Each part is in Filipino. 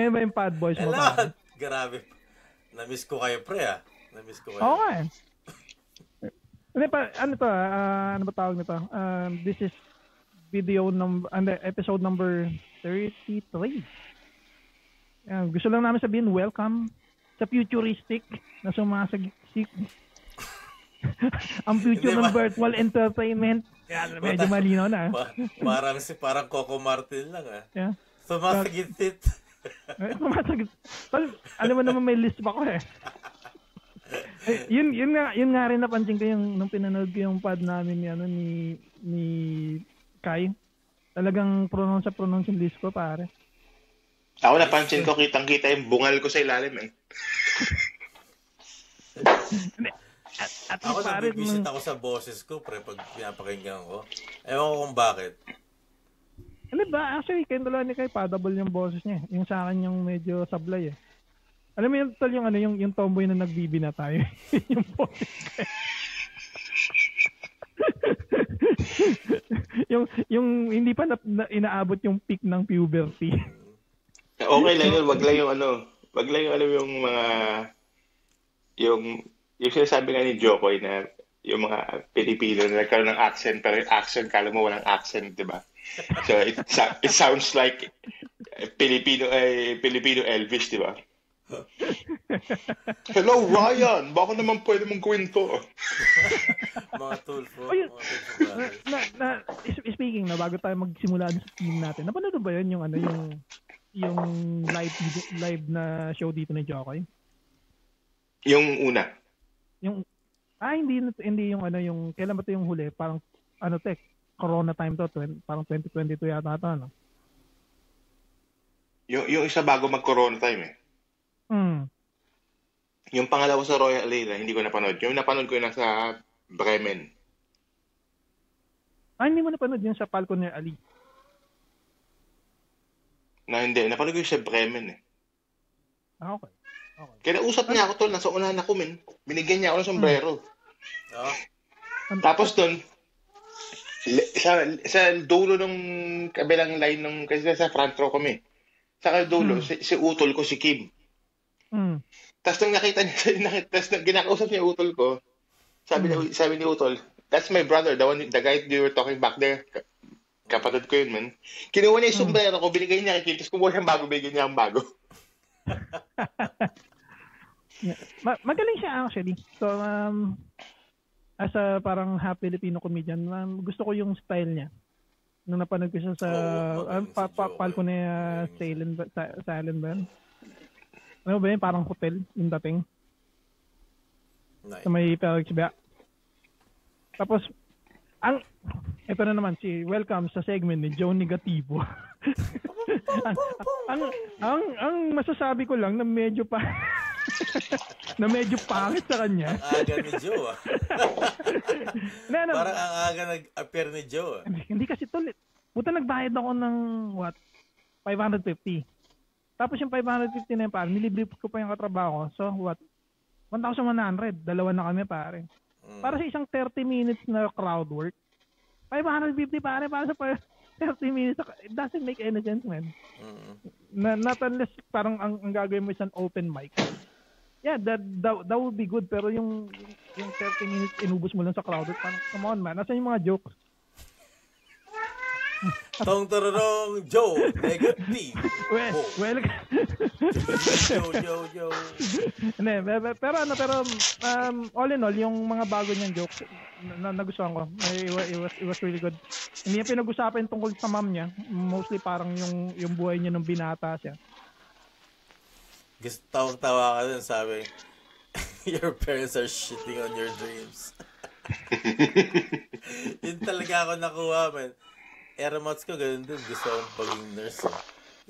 Ngayon ba yung Pod Boys mo pa? Grabe. Na-miss ko kayo, pre, Na-miss ko kayo. Oo nga eh. Ano ba tawag nito? This is episode number 33. Gusto lang namin sabihin, welcome sa futuristic na sumasagisik. Ang future ng virtual entertainment. Medyo malinaw na. Parang Coco Martin lang, Yeah. Sumasagisit. Sumasagit. Alam mo naman may list pa ko eh. Yun nga rin napansin ko nung pinanood ko yung pod namin ni Kai. Talagang pronounce yung list ko, pare. Ako napansin ko, kitang-kita yung bungal ko sa ilalim eh. At ako nabibisit ako sa boses ko, pre, pag pinapakinggan ko. Ewan ko kung bakit. Ano ba? Actually, kayong dalawa ni Kai, padable yung boses niya. Yung sa akin yung medyo sablay eh. Alam mo yung tomboy na nagbibi na tayo. Yung boses ko. yung hindi pa inaabot yung peak ng puberty. Okay lang yun, wag lang yung yung mga yung sinasabi nga ni Jokoy na yung mga Pilipino na nagkaroon ng accent pero yung accent kala mo walang accent, di ba? So it sounds like Filipino Elvis, di ba? Hello Ryan, baka naman pwede mong gawin to. Mga tulfo. Speaking na bago tayo magsimula sa team natin. Napanood ba 'yun yung live na show dito ni Jokoy? Yung una. Hindi yung yung kailan ba 'to yung huli? Parang Corona time to, parang 2022 yata ito, ano? Yung isa bago mag-Corona time eh. Yung pangalawa sa Royal Alina, hindi ko napanood. Yung napanood ko yung nasa Bremen. Hindi mo napanood yung sa Falconer Ali? Hindi. Napanood ko yung sa Bremen eh. Okay. Kaya nausap niya ako tol, nasa unahan ako min. Binigyan niya ako ng sombrero. Tapos doon, sa dulo ng kabilang line kasi sa front row kami. Sa dulo, si utol ko, si Kim. Tapos nung nakita niya, tapos ginakausap niya utol ko, sabi ni utol, that's my brother, the guy you were talking back there. Kapatid ko yun, man. Kinuha niya yung sombrero ko, binigay niya kay Kim, tapos kumuha siyang bago, bigyan niya ang bago. Magaling siya actually. So, as a parang half Filipino comedian, gusto ko yung style niya. Nung napanood ko siya sa Falconer Silent ba yun? Ano ba yun? Parang hotel yung dating. Nice. Sa may Felix Bea. Tapos, ito na naman, welcome sa segment ni Joe Negativo. ang masasabi ko lang na medyo pangit sa kanya. Ang aga ni Joe Parang ang aga nag-appear ni Joe Hindi kasi tulit. Puta nagbayad ako ng 550. Tapos yung 550 na yun, pare, nilibre ko pa yung katrabaho ko. So, 1,100. Dalawa na kami, pare. Para sa isang 30 minutes na crowd work, 550, pare, para sa 30 minutes, it doesn't make any sense, man. Not unless parang ang gagawin mo is an open mic. Yeah, that would be good. Pero yung 30 minutes, inubos mo lang sa crowd work, parang, come on, man. Nasaan yung mga jokes? Tong torong Joe Negative. Well, Yo. Pero all in all, yung mga bago niyang jokes nagustuhan ko. It was really good. Hindi niya pinag-usapan tungkol sa mom niya. Mostly parang yung buhay niya nung binata siya. Tawang-tawa ka dun, sabi, your parents are shitting on your dreams. Yun talaga ako nakuha, man. Aeromots ko, ganun din. Gusto akong paging nurse.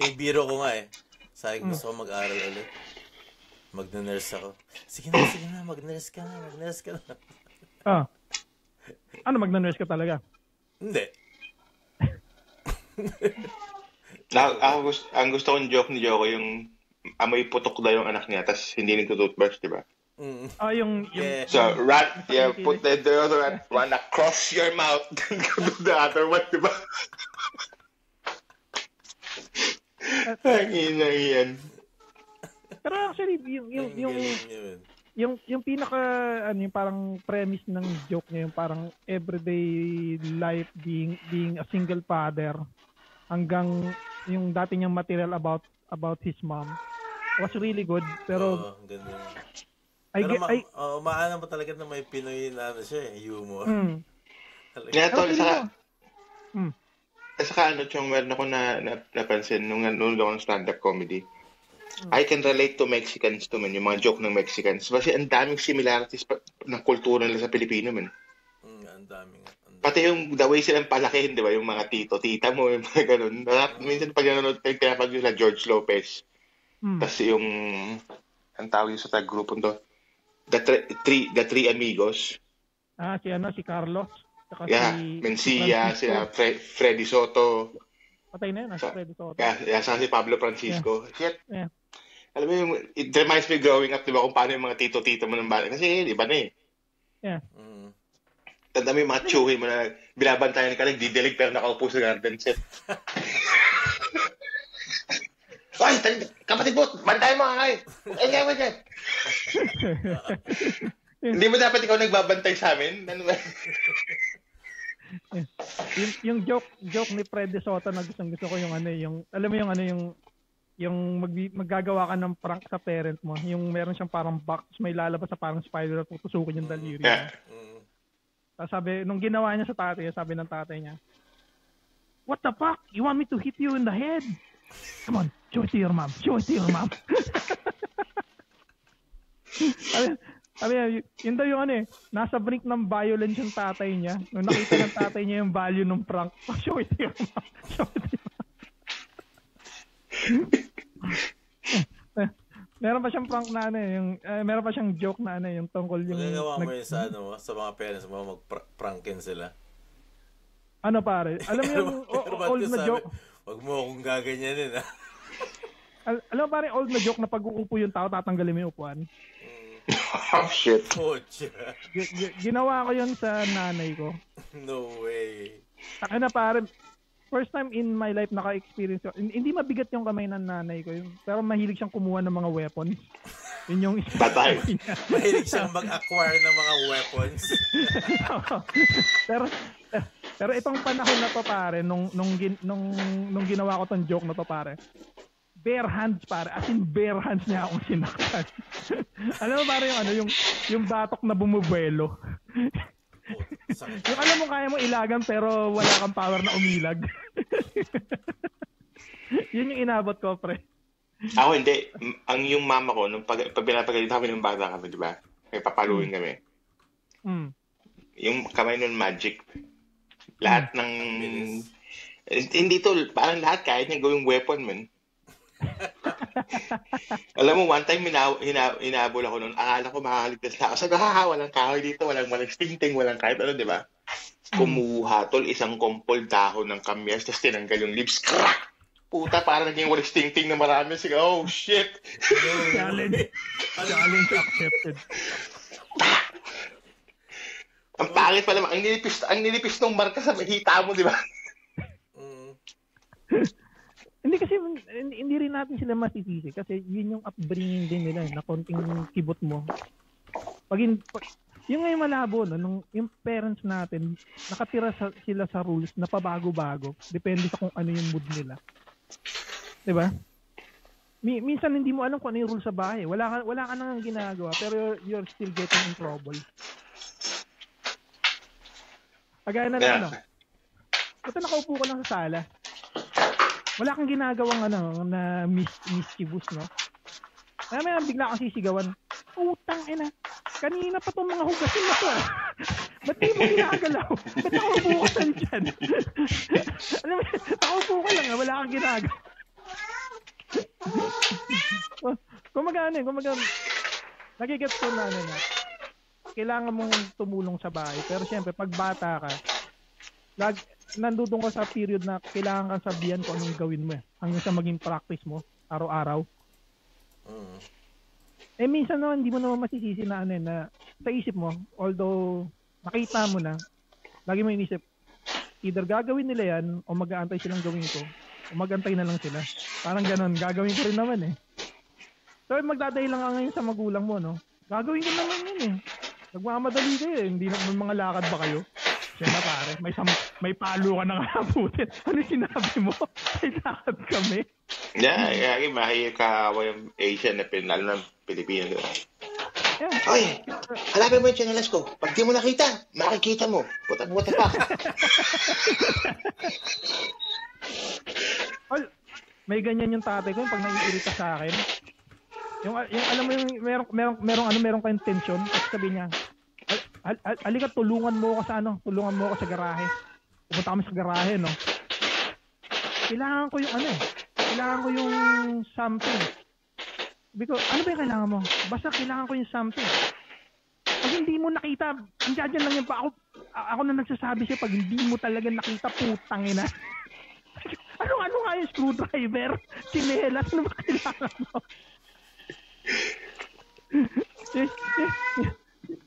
Yung biro ko nga Sabi ko, gusto ko mag-aral ulit. Mag-nurse ako. Sige na, mag-nurse ka na. Ano, mag-nurse ka talaga? Hindi. Ang gusto kong joke ni Joko, yung amoy putok daw yung anak niya, tapos hindi nagtutoothbrush, di ba? So, put the deodorant one across your mouth. The other one, di ba? Ang ina yan. Pero actually, yung pinaka, yung parang premise ng joke niya, yung parang everyday life being a single father, hanggang yung dati niyang material about his mom was really good. Pero, ganda. Maana mo talaga na may Pinoy na siya, humor. Kaya tol, saka Chong, meron ako napansin nung nanonood ako ng stand-up comedy. I can relate to Mexicans to, man. Yung mga joke ng Mexicans. Kasi ang daming similarities ng kultura nila sa Pilipino, man. Ang daming. Pati yung the way silang palakihin, di ba? Yung mga tito, tita mo, yung mga ganun. Minsan pag nanonood, pinapag nila George Lopez. Tapos yung, ang tawag yung sa tag-grupon to, The Three Amigos. Si Carlos. Saka si Mencia, si Freddy Soto. Patay na yun, Freddy Soto. Saka si Pablo Francisco. Yeah. Yeah. Alam mo it reminds me growing up, di ba, kung paano yung mga tito-tito mo ng bata. Kasi iba na eh. Yeah. Tanda mo yung mga tsuhin mo na binabantayan ka lang, didilig pero nakaupo sa garden set. Ay, kapatid mo, bantayan mo nga kayo. Hindi mo dapat ikaw nagbabantay sa amin? Ano ba? yung joke ni Freddy Soto na gusto ko yung alam mo yung maggagawa ka ng prank sa parent mo, yung meron siyang parang box, may lalabas sa parang spider at tutusukin yung daliri. Yeah. Tapos sabi, nung ginawa niya sa tatay, sabi ng tatay niya, "What the fuck? You want me to hit you in the head? Come on, show it to your mom. Show it to your mom." Sabi, yun daw yung nasa brink ng violence yung tatay niya. Nung nakita ng tatay niya yung value ng prank, show it to your mom. Show it to your mom. Meron pa siyang prank na meron pa siyang joke na yung tungkol yung... Nagagawa mo yun sa mga parents mo, mag-prankin sila. Ano pare? Alam mo yung old na joke? Wag mo akong gaganyanin, ha? Alam mo pare, old na joke na pag uupo yung tao, tatanggalin mo yung upuan. Oh, shit. Ginawa ko yun sa nanay ko. No way. Ano pare, first time in my life naka-experience ko. Hindi mabigat yung kamay ng nanay ko. Pero mahilig siyang kumuha ng mga weapons. Yun yung... Patay. Mahilig siyang mag-acquire ng mga weapons. Pero itong panahon na to pare, nung ginawa ko tong joke na to pare, bare hands pare, as in bare hands niya akong sinaktan. Alam mo pare yung batok na bumubuelo. Yung alam mo kaya mo ilagan pero wala kang power na umilag. Yun yung inabot ko, pre. Ako hindi. Yung mama ko, nung pag pinapagalit kami ng bata kami, di ba? May papaluin kami. Yung kamay nun magic. Lahat ng... Hindi to, parang lahat kaya niya gawing weapon, man. Alam mo, one time hinabol ako noon. Akala ko makakaligtas na ako. Sabi, walang kahoy dito, walang sting-ting, walang kahit ano, di ba? Kumuha, tol, isang kumpol dahon ng kamyas, tapos tinanggal yung lips. Crack! Puta, parang naging walang sting-ting na marami. Sige, oh, shit! Challenge accepted. Ang pangit pa naman. Ang nilipis ng marka sa hita mo, di ba? Hindi kasi, hindi rin natin sila masisisi kasi yun yung upbringing din nila na konting kibot mo. Yung ngayon malabo, no, yung parents natin, nakatira sila sa rules na pabago-bago. Depende sa kung ano yung mood nila. Diba? Minsan hindi mo alam kung ano yung rules sa bahay. Wala ka nang ginagawa pero you're still getting in trouble. Kagaya na lang, Ito nakaupo ka lang sa sala. Wala kang ginagawang na mischievous, no? May bigla kang sisigawan. Utang ina. Kanina pa tong mga hugasin na to. Ba't di mo ginagalaw? Ba't nakaupo ka saan dyan? Alam mo, nakaupo ka lang, wala kang ginagawa. Kumagana, nagigets ko na kailangan mong tumulong sa bahay. Pero syempre, pag bata ka, nandudong ka sa period na kailangan kang sabihan kung anong gawin mo hanggang sa maging practice mo araw-araw. Minsan naman hindi mo naman masisisi na na sa isip mo, although nakita mo na, lagi mo inisip either gagawin nila yan o mag-aantay silang gawin ito Magantay na lang sila. Parang ganun, gagawin ko rin naman eh. So, magdadahi lang ka ngayon sa magulang mo, no? Gagawin ko naman yun eh. Nagmamadali kayo eh. Hindi naman mga lakad ba kayo? Siyempre pare, may palo ka na nga putin. Ano sinabi mo? May lakad kami. Yeah, mahirap kahawa yung Asian na lalo ng Pilipinas. Yeah. Oy, hanapin mo yung chanelas ko. Pag di mo nakita, makikita mo. What the fuck? May ganyan yung tatay ko pag naiirita sa akin. Yung alam mo yung merong kayong tension, tapos sabi niya, halika tulungan mo ako sa garahe. Pumunta kami sa garahe, no. Kailangan ko yung something. Sabi ko, ano ba yung kailangan mo? Basta kailangan ko yung something. Pag hindi mo nakita, andyan lang yan pa. Ako na nagsasabi siya, pag hindi mo talaga nakita, putang ina. Ano nga yung screwdriver? Sinelas, ano ba kailangan mo?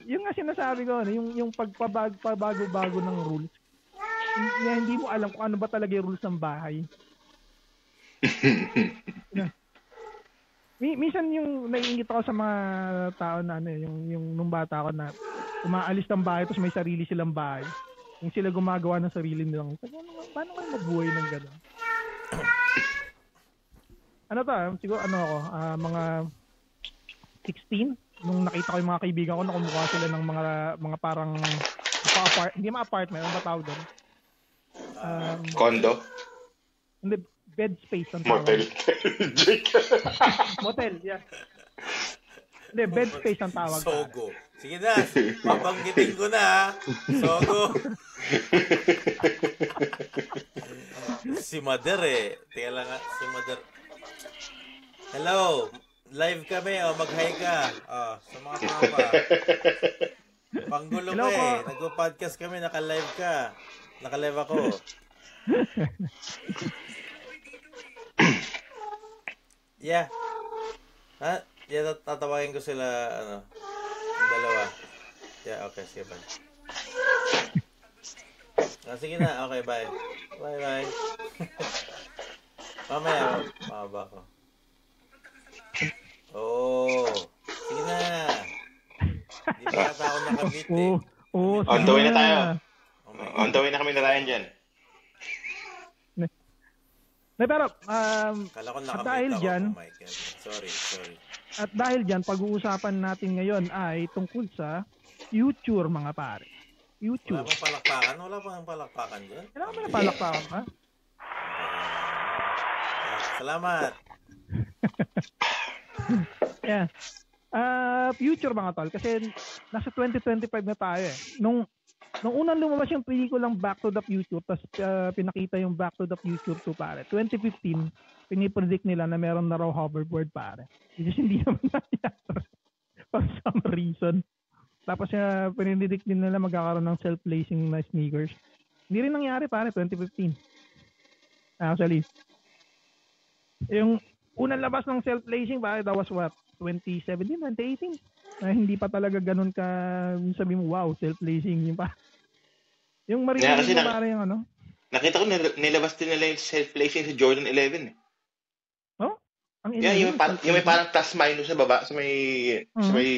Yung nga sinasabi ko, yung pagpabago-bago ng rules. Hindi mo alam kung ano ba talaga yung rules ng bahay. Minsan yung naiingit ako sa mga tao na yung nung bata ako na umaalis ng bahay tapos may sarili silang bahay. Yung sila gumagawa ng sarili nilang. Paano kayo mabuhay ng gano'n? Siguro mga 16 nung nakita ko yung mga kaibigan ko na kumukha sila ng mga parang hindi apartment, ano ba tawag doon? Condo? Hindi, bed space ang tawag. Motel. Motel, yeah. Hindi, bed space ang tawag. Sogo. Sige na, mabanggitin ko na ha. Sogo. Si Mother Tingnan lang nga, si Mother. Hello, live kami, mag-hi ka. Sa mga tropa. Panggulo ka nagpo-podcast kami, naka-live ka. Naka-live ako. Yeah. Yeah, tatawagin ko sila, yung dalawa. Yeah, okay, sige, bye. Sige na, okay, bye. Bye. Mamaya, mababa ko. Sige na. Hindi pa yata ako nakamit On the way na tayo. On the way na kami na Ryan dyan. Pero, kala ko nakamit dahil ako, dyan, Michael. Sorry. At dahil dyan, pag-uusapan natin ngayon ay tungkol sa future, mga pare. YouTube. Wala pang palakpakan dyan? Kailangan mo na palakpakan pa? Salamat. Yeah. Future mga tol, kasi nasa 2025 na tayo eh. Nung unang lumabas yung pelikulang Back to the Future, tapos pinakita yung Back to the Future 2 pare. 2015, pinipredict nila na meron na raw hoverboard pare. Which is hindi naman nangyari. For some reason. Tapos pinipredict din nila magkakaroon ng self-lacing na sneakers. Hindi rin nangyari pare, 2015. Actually. Yung unang labas ng self-lacing pare, that was what? 2017, 2018. Hindi pa talaga ganun ka, sabi mo, wow, self-lacing. Yung marinig mo pare yung ano? Nakita ko nilabas din nila yung self-lacing sa Jordan 11 eh. Oh? Yung may parang plus minus sa baba, sa may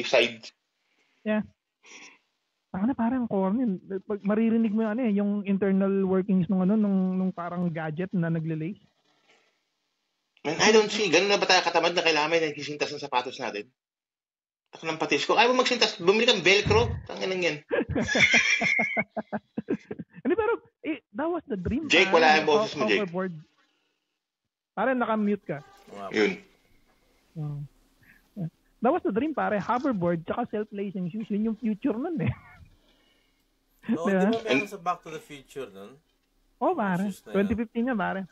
side. Yeah. Parang corny. Pag maririnig mo yung internal workings nung parang gadget na nagle-lace. Man, I don't see. Ganun na ba tayo katamad na kailangan may nagsisintas ng sapatos natin? Ako ng patis ko. Ayaw mo magsintas. Bumili kang Velcro. Tangan yan. Pero that was the dream. Jake, wala yung boses mo, Jake. Parang naka-mute ka. Yun. That was the dream, pare. Hoverboard tsaka self-lacing shoes. Yun yung future nun eh. Oo, di ba meron sa Back to the Future nun? Oo, pare. 2015 yan, pare.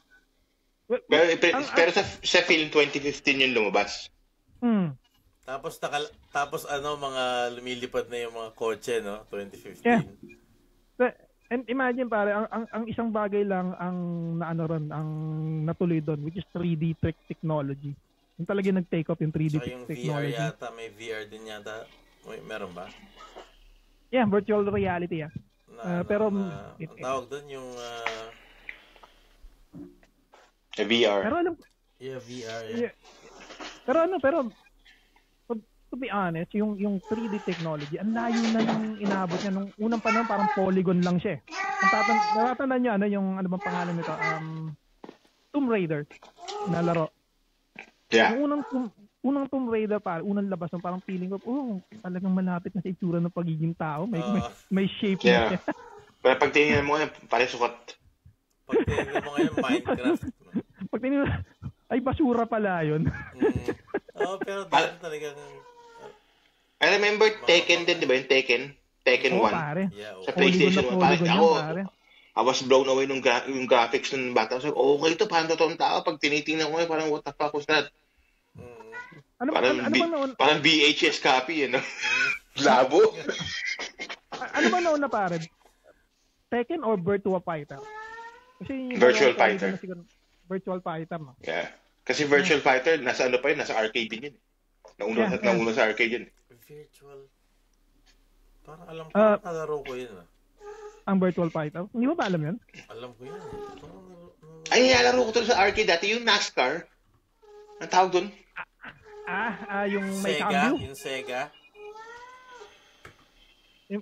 Pero sa film 2015 yung lumabas. Tapos mga lumilipad na yung mga kotse, no? 2015. Yeah. And imagine pare, ang isang bagay lang ang ang natuloy doon, which is 3D technology. Yung talaga nag-take off yung 3D so, yung technology. VR yata, may VR din yata. Meron ba? Yeah, virtual reality yeah. Pero ang tawag doon yung VR. Pero alam, Yeah, VR, yeah. pero to be honest, yung 3D technology, ang layo na nung inabot niya nung unang panahon, parang polygon lang siya. Natatandaan niyo yung ano bang pangalan nito? Tomb Raider na laro. Yeah. Yung unang Tomb Raider unang labas ng parang feeling ko, talagang malapit na sa itsura ng pagiging tao. May shape na siya. Pero pag tingnan mo ngayon, pare sukat. Pag tingnan mo ngayon, Minecraft. Pag tingnan ay basura pala yun. Pero dati talagang... I remember Tekken din, di ba? Yung Tekken 1. Pare. Yeah, Sa PlayStation 1. Parang pare. I was blown away yung graphics ng bata. So, okay ito, parang totoong tao. Pag tinitingnan ko parang what the fuck was that? Parang VHS copy, Labo. Ano ba nauna, pare? Tekken or Virtua Fighter? Kasi Virtual Fighter. Virtual Fighter, no? Yeah. Kasi Virtual Fighter, nasa arcade din yun. Nauna sa arcade yun. Virtual. Parang alam ko, nalaro ko yun. Ang Virtual Fighter? Hindi mo ba alam yun? Alam ko yun. Ay, nalaro ko sa arcade dati, yung NASCAR. Ang tawag dun? Yung may Sega, cambio? Yung Sega.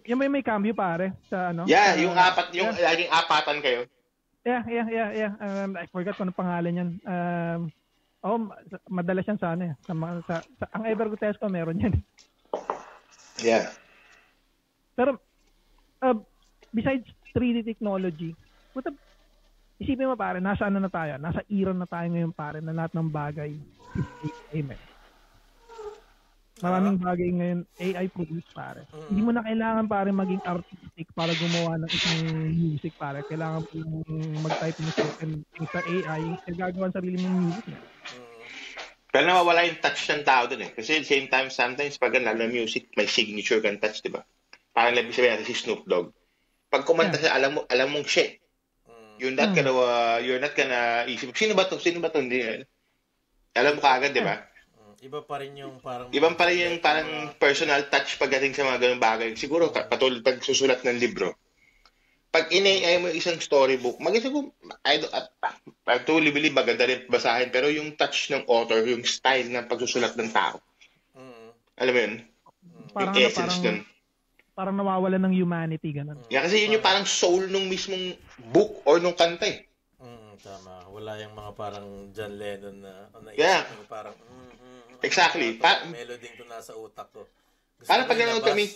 Yung may cambio, pare, sa ano? Yeah, yung laging apatan kayo. Yeah. I forgot kung ano pangalan yan. Madalas yan sa ano ang Evergo ko meron yan. Yeah. Pero, besides 3D technology, isipin mo pare, nasa ano na tayo? Nasa era na tayo ngayon pare, na lahat ng bagay is AI. Maraming bagay ngayon AI produced pare. Hindi mo na kailangan pare maging artistic para gumawa ng isang music pare. Kailangan mo mag-type ng certain things sa AI kaya gagawa ng sarili mong music. Pero nawawala yung touch ng tao dun Kasi at the same time, sometimes pag lalo na music, may signature kang touch, di ba? Parang labi sabihin natin si Snoop Dogg. Pag kumanta siya, alam mong shit. You're not gonna isip, sino ba to? Hindi. Alam mo kaagad, di ba? Iba pa rin yung parang... Iba pa rin yung parang personal touch pagdating sa mga ganung bagay. Siguro, patulad pag susulat ng libro. Pag in-AI mo isang storybook, mag-isip ko, I totally believe maganda rin basahin, pero yung touch ng author, yung style ng pagsusulat ng tao. Alam mo yun? Yung essence dun. Parang nawawala ng humanity, ganun. Yeah, kasi yun yung parang soul nung mismong book or nung kanta Tama. Wala yung mga parang John Lennon na naisip yung parang exactly. Melody ko nasa utak ko. Parang pag nanonood kami,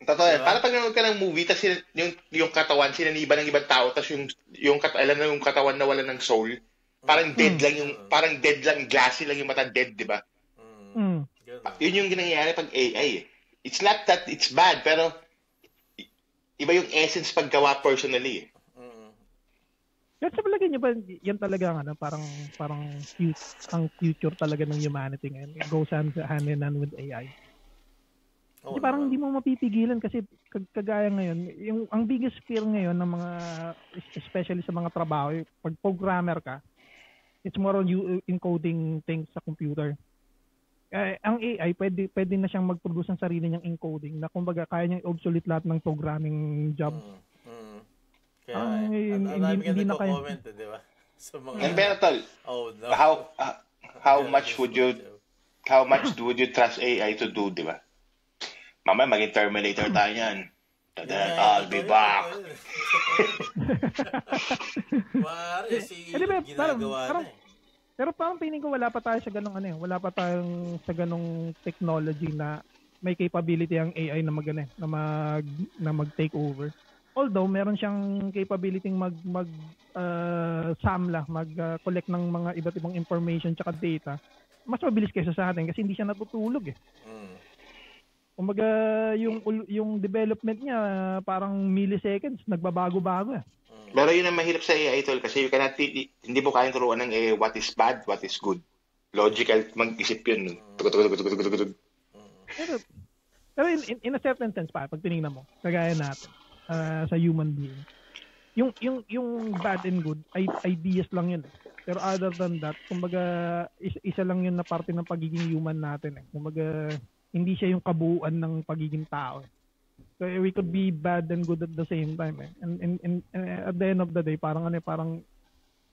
totoo yan. Parang pag nanonood ka ng movie, tapos yung katawan, sinaniba ng ibang tao, tapos yung katawan na wala ng soul, parang dead lang, glassy lang yung mata, dead, di ba? Yun yung nangyayari pag AI It's not that it's bad, pero iba yung essence paggawa personally Yan sa palagay niyo ba, yan talaga parang ang future talaga ng humanity ngayon. It goes hand in hand with AI. Parang hindi mo mapipigilan kasi kagaya ngayon, ang biggest fear ngayon ng mga, especially sa mga trabaho, pag programmer ka, it's more on you encoding things sa computer. Ang AI, pwede na siyang mag-produce ng sarili niyang encoding na kumbaga kaya niyang obsolete lahat ng programming job. Kaya, hindi na kayo comment, di ba? Sa mga Bertol, how much would you trust AI to do, di ba? Mamaya maging Terminator tayo yan. I'll be back. Mare, ginagawa na Pero parang piling ko wala pa tayo sa ganung wala pa tayong sa ganung technology na may capability ang AI na mag-take over. Although meron siyang capability mag-collect ng mga iba't ibang information tsaka data. Mas mabilis kaysa sa atin kasi hindi siya natutulog Kumbaga yung development niya parang milliseconds nagbabago-bago Pero yun ang mahirap sa AI tol kasi hindi mo kayang turuan ng AI what is bad, what is good. Logical mag-isip yun. Pero in a certain sense pag tinignan mo, kagaya natin sa human being. Yung bad and good ay ideas lang yun. Pero other than that, kumbaga isa lang yun na parte ng pagiging human natin Kumbaga hindi siya yung kabuuan ng pagiging tao. So we could be bad and good at the same time And at the end of the day, parang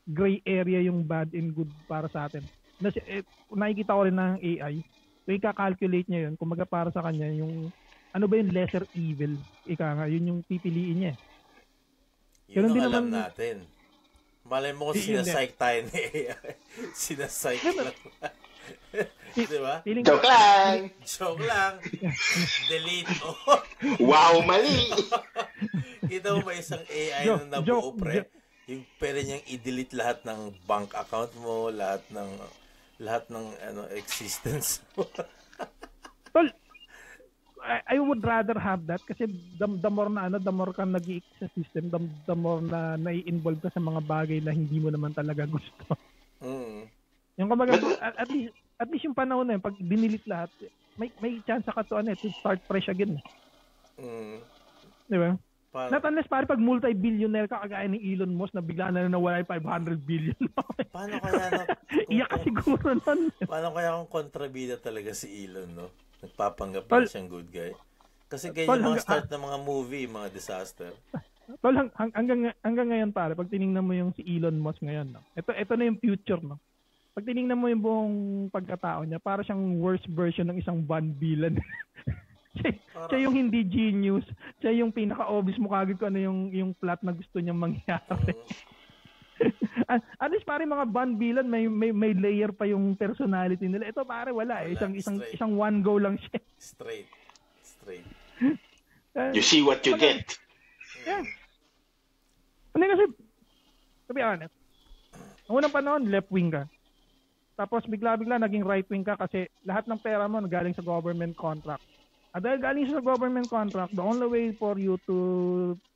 gray area yung bad and good para sa atin. Nakikita ko rin ng AI. So, ika-calculate niya yun. Kumbaga para sa kanya, yung ano ba yung lesser evil? Yun yung pipiliin niya. Yun ang alam natin. Malay mo kung sinasike tayo ni AI. Sinasike lang. Diba? Joke lang! Joke lang. Delete. Wow, mali! Kita mo ba isang AI na nabuo, pre? Yung pwede niyang i-delete lahat ng bank account mo, lahat ng existence mo. Tol, I would rather have that kasi the more ka nag-i-exist sa system, the more na nai-involve ka sa mga bagay na hindi mo naman talaga gusto. Yung kumbaga, at least yung panahon na yun, pag dinilit lahat, may chance ka to start fresh again. Di ba? Not unless pag multi-billionaire ka kagaya ni Elon Musk na bigla na nawala yung 500 billion. Paano kaya iyak ka siguro nun. Paano kaya kung kontrabida talaga si Elon, no? Nagpapanggap na siyang good guy. Kasi ganyan yung mga start ng mga movie, mga disaster. Tol, hanggang ngayon pare, pag tiningnan mo yung si Elon Musk ngayon, no? Ito na yung future, no? Pag tiningnan mo yung buong pagkatao niya, para siyang worst version ng isang Van Villain. Siya yung hindi genius. Siya yung pinaka-obvious mo kagad kung ano yung plot na gusto niyang mangyari. At least pare mga Van Villain may layer pa yung personality nila. Ito pare wala eh. Isang one go lang siya. Straight. You see what you get. Yeah. Kasi to be honest, ang unang panahon left wing ka. Tapos bigla-bigla naging right wing ka kasi lahat ng pera mo galing sa government contract. At dahil galing sa government contract, the only way for you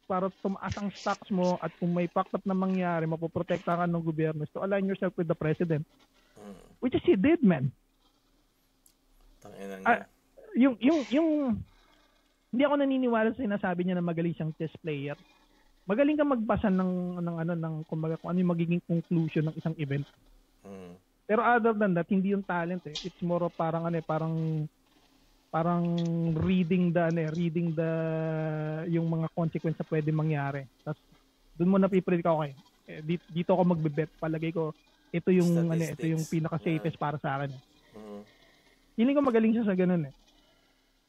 para tumaas ang stocks mo at kung may fucked up na mangyari, mapoprotekta ka ng gobyerno is to align yourself with the president. Which is he did, man. Yung hindi ako naniniwala sa sinasabi niya na magaling siyang chess player. Magaling kang magbasa ng kumbaga kung ano yung magiging conclusion ng isang event. Pero other than that, hindi yung talent eh. It's more of parang reading the yung mga consequence na pwede mangyari. Tapos doon mo napipredict ako dito ako magbe-bet, palagay ko ito yung pinaka safest para sa akin. Feeling ko magaling siya sa ganun eh.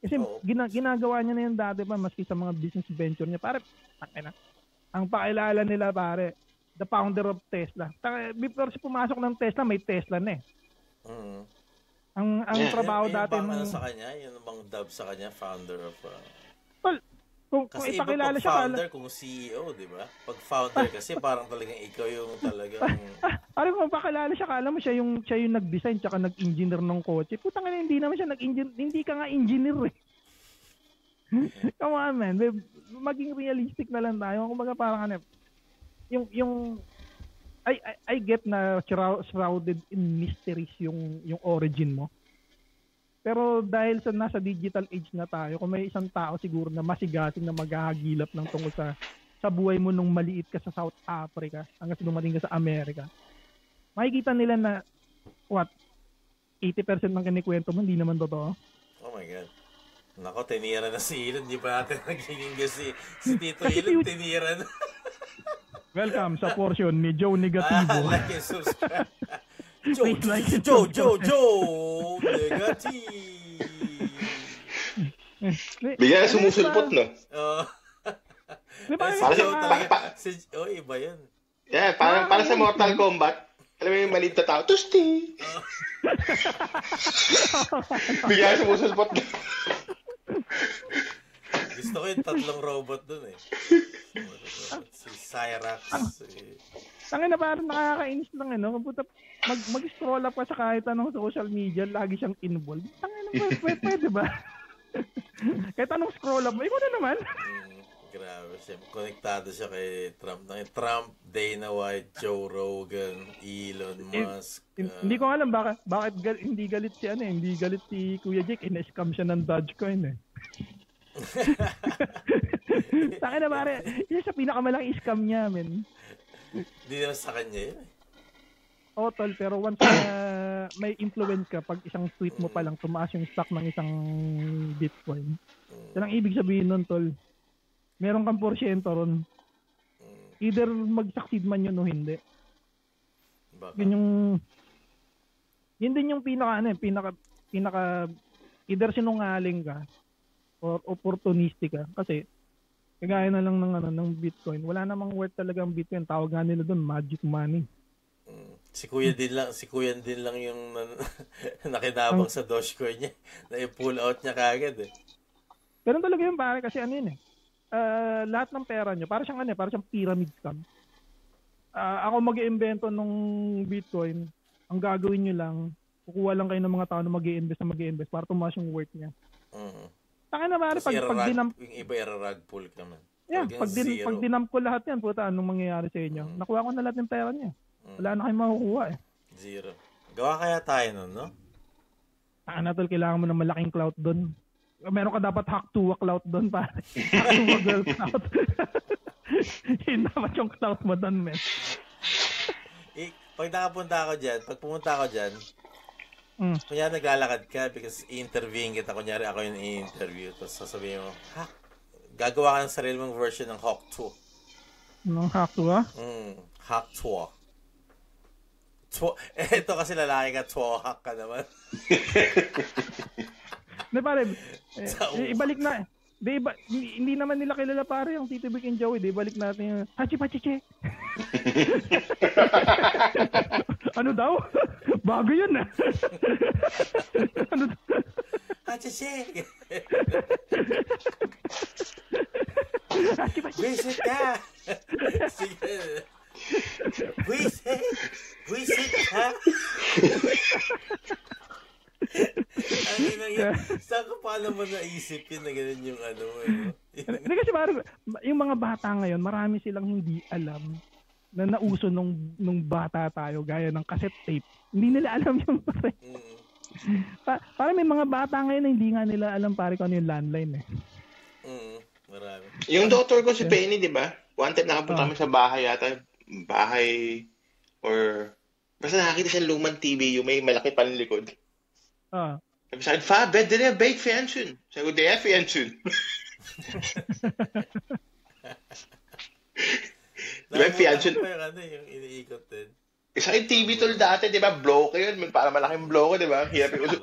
Kasi ginagawa niya na yun dati pa maski sa mga business venture niya. Pare, ang pakilala nila pare, the founder of Tesla. Before siya pumasok ng Tesla, may Tesla na eh. Ang trabaho dati ng sa kanya, yung bang dub sa kanya, founder of well, kung ipakilala siya founder kung CEO, di ba? Pag founder kasi parang talagang ikaw yung talagang kung pakilala siya, kala mo siya yung nag-design tsaka nag-engineer ng kotse. Putang ina, hindi naman siya nag-engineer, hindi ka nga engineer eh. Come on man, maging realistic na lang tayo. Kumbaga parang yung I get na shrouded in mysteries yung origin mo. Pero dahil sa nasa digital age na tayo, kung may isang tao siguro na masigasing na maghahagilap ng tungkol sa buhay mo nung maliit ka sa South Africa hanggang sa dumating ka sa Amerika, makikita nila na 80% ng kinikwento mo hindi naman totoo. Oh my God. Nako, tinira na si Elon. Di pa natin nagkikingga si Tito Elon, tinira na. Welcome sa portion ni Joe Negativo. Like and subscribe. Joe Negativo. Bigyan na sumusulpot, no? Iba yan. Yeah, para sa Mortal Kombat, alam mo yung maliit na tao, Tusti! Bigyan na sumusulpot. Gusto ko yung tatlong robot dun eh. Si Cyrax. Tangin na parang nakakainis lang mag-scroll up ka sa kahit anong social media, lagi siyang involved. Tangin na pwede ba? Kahit anong scroll up mo, ikaw na naman. Grabe siya. Konektado siya kay Trump. Trump, Dana White, Joe Rogan, Elon Musk. Hindi ko alam bakit hindi galit si Kuya Jake. Ina-scam siya ng Dogecoin eh. Taka na pare, isa sa pinakamalaking scam niya, men. Hindi naman sa kanya yun. Tol, pero once na may influence ka, pag isang tweet mo pa lang, tumaas yung stock ng isang Bitcoin. Yan ang ibig sabihin nun, tol. Meron kang porsyento ron. Either mag-succeed man yun o hindi. Baka. Yun din yung pinaka either sinungaling ka or opportunistic ka. Kasi, kagaya na lang ng Bitcoin. Wala namang worth talaga ang Bitcoin. Tawag nga nila doon, magic money. Si Kuya din lang yung nakinabang sa Dogecoin niya. Na-pull out niya kagad eh. Ganun talaga yun pare kasi yun eh. Lahat ng pera nyo, para siyang pyramid scam. Ako mag-iimbento nung Bitcoin, ang gagawin nyo lang, kukuha lang kayo ng mga tao na mag-i-invest para tumaas yung worth niya. Taka na pare, pag dinamp... Yung iba irarag pull ka man. Yeah, pag dinamp ko lahat yan, puta, anong mangyayari sa inyo? Nakuha ko na lahat ng pera niya. Wala na kayong makukuha eh. Zero. Gawa kaya tayo nun, no? Tol, kailangan mo ng malaking clout doon. Meron ka dapat hack to a clout doon, pare. Hack to a girl clout. Yun dapat yung clout mo doon, men. Pag pumunta ako dyan, kunyari naglalakad ka because i-interviewin kita, kunyari ako yung i-interview, tapos sasabihin mo, gagawa ka ng sarili mong version ng Hawk 2. Ng Hack to a? Hawk 2. Ito kasi lalaki ka, Hack ka naman. Hindi pare, ibalik na. Hindi naman nila kilala pare yung Tito Vic and Joey. Ibalik natin yung Hachi-pachiche. Ano daw? Bago yun ah. Ano? Hachi-pachiche. Hachi-pachiche. Visit ka. Sige. Visit ha? Saan ka paano mo naisip yun na ganun yung ano mo? Hindi kasi parang yung mga bata ngayon, marami silang hindi alam na nauso nung bata tayo gaya ng cassette tape. Hindi nila alam yung pare. Parang may mga bata ngayon na hindi nga nila alam pare kung ano yung landline eh. Marami. Yung doktor ko si Penny, di ba? One time nakapunta kami sa bahay yata. Bahay or basta nakakita siya lumang TV yung may malaki panlikod. Sabi sa akin, Fab, det är bake fjennsyn. Sabi ko, det är fjennsyn. Diba yung fjennsyn? Yung iniikot din. Isa yung TV tol dati, di ba? Bloke yun. Para malaking bloke, di ba?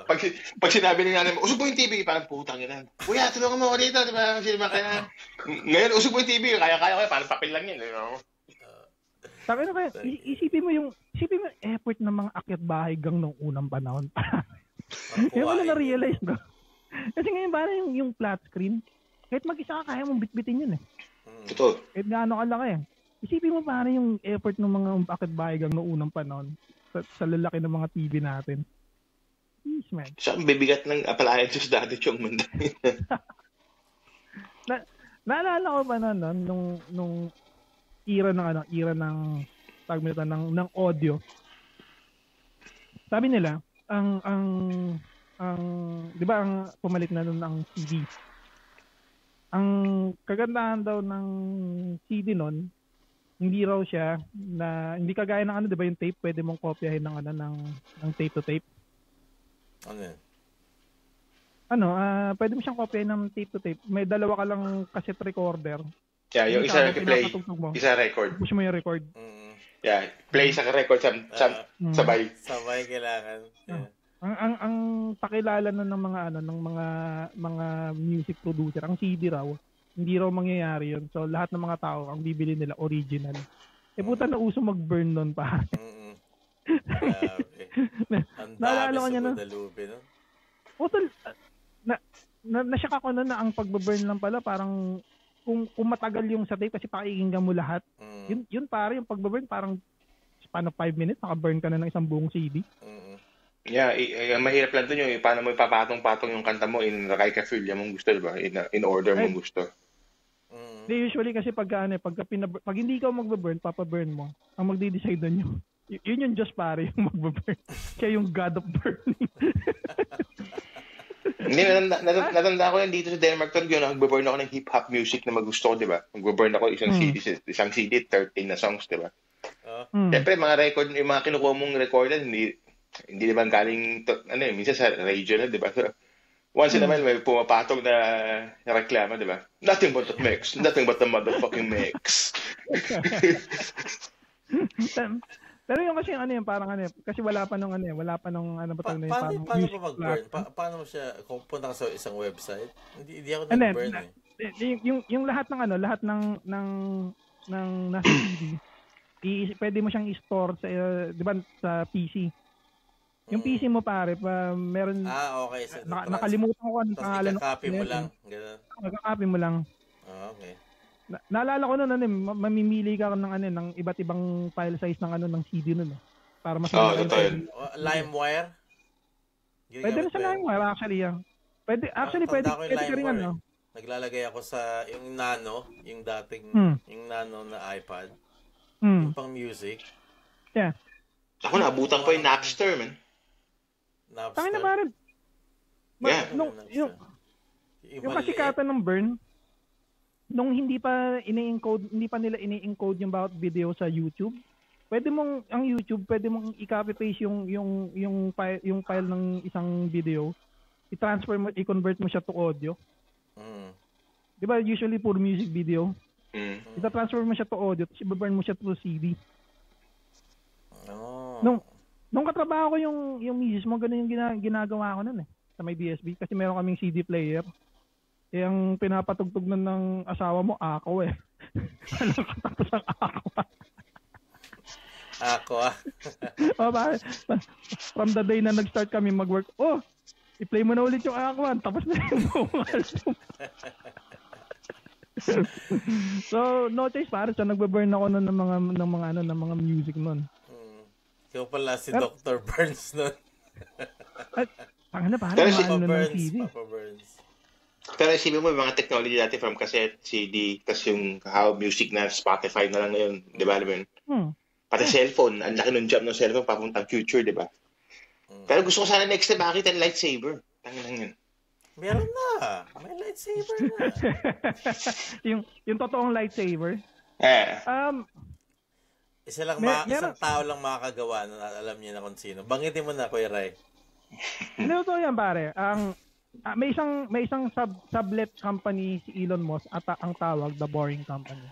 Pag sinabi ng nanay mo, usog mo yung TV, parang putang yun. Kuya, tulungan mo ako dito, di ba? Ngayon, usog mo yung TV, kaya-kaya ko, parang papel lang yun. Di ba? Sabi na kaya, isipin mo yung effort ng mga akyat bahay gang nung unang panahon. Yung ano na-realize ko. Kasi ngayon parang yung flat screen, kahit mag-isa ka, kaya mong bitbitin yun eh. Totoo. Kahit gaano kalaki eh. Isipin mo parang yung effort ng mga akyat bahay gang nung unang panahon sa lalaki ng mga TV natin. Jeez, man. Saan bibigat ng appliances dati yung mundo. Naalala ko pa nung era ng audio. Sabi nila, ang 'di ba ang pumalit na nun ang CD. Ang kagandahan daw ng CD nun, hindi raw siya na hindi kagaya ng 'di ba yung tape, pwede mong kopyahin ng tape to tape. Pwede mo siyang kopyahin ng tape to tape. May dalawa ka lang cassette recorder. Yeah, yung isa play, isa record. Push mo yung record. Yeah, play sa record sabay. Sabay kailangan. Yeah. Ang pakilala na ng mga music producer, ang CD raw, hindi raw mangyayari 'yon. So lahat ng mga tao ang bibili nila original. Puta na uso mag-burn noon pa. Naalala ko niya na. Utol na-shock ako na ang pagbe-burn lang pala parang kung matagal yung sa tape kasi pakikinggan mo lahat. Yun pare yung pagbe-burn parang paano 5 minutes naka-burn ka na ng isang buong CD. Yeah, mahirap lang doon yung paano mo ipapatong-patong yung kanta mo in Raika-Filia mong gusto, diba? In order mong gusto. Usually kasi pag hindi ka magbe-burn, papa-burn mo. Ang magde-decide doon yun yung Diyos pare yung magbe-burn. Kaya yung God of Burning. Hindi, natanda ko yan dito sa Denmark tol, yun, nagbe-burn ako ng hip-hop music na magusto ko, diba? Nagbe-burn ako isang CD, 13 na songs, diba? Siyempre, mga record, yung mga kinukuha mong recorder, hindi naman galing, minsan sa radio na, diba? So, once in a while, may pumapatong na reklama, diba? Nothing but the mix. Nothing but the motherfucking mix. Pero yung kasi ano yun, parang ano, kasi wala pa nung ano ba tawag na yun, Paano parang pa music mag-burn? platform. Paano mo siya, kung punta ka sa isang website? Hindi ako And then, nag-burn eh. yung lahat ng ano, lahat ng nasa CD, pwede mo siyang i-store sa, di ba, sa PC. Yung PC mo pare, meron, Okay. So, nakalimutan ko anong tapos pangalan. ika-copy mo lang. Ganun. Nagka-copy mo lang. Okay. Naalala ko noon mamimili ka ng ano ng iba't ibang file size ng ano ng CD noon para mas totoo. LimeWire? Pwede na sa LimeWire actually yan. Pwede ka rin ano. Naglalagay ako sa yung Nano, yung dating yung Nano na iPad. Yung pang music. Yeah. Ako naabutan ko yung Napster, man. Napster? Tangin na pare. Yeah. Yung kasikatan ng Burn, nung hindi pa nila ini-encode yung bawat video sa YouTube, ang YouTube, pwede mong i-copy paste yung file ng isang video, i-transfer mo, i-convert mo siya to audio. Di ba usually puro music video? I-transfer mo siya to audio, tapos i-burn mo siya to CD. Nung katrabaho ko yung misis mo, ganun yung ginagawa ko nun sa may BSB, kasi meron kaming CD player. Ang pinapatugtog ng asawa mo, ako Walang katapos ang ako. Ako From the day na nag-start kami mag-work, i-play mo na ulit yung ako, tapos na yung buong album. So, no choice pare, so nagbe-burn ako nun ng mga music nun. Ikaw pala si Dr. Burns nun. Pangana pare, Papa Burns. Pero isipin mo, mga technology dati from cassette, CD, tas yung how music na Spotify na lang ngayon, di ba? Pati cellphone, ang laki ng jump ng cellphone papuntang future, di ba? Pero gusto ko sana next time makita ng lightsaber. Tangin lang yun. Meron na. May lightsaber na. yung totoong lightsaber. Isang tao lang makakagawa na alam niya na kung sino. Bangitin mo na, Kuya Ray. Ano to yan, pare? May isang sublet company si Elon Musk at ang tawag The Boring Company.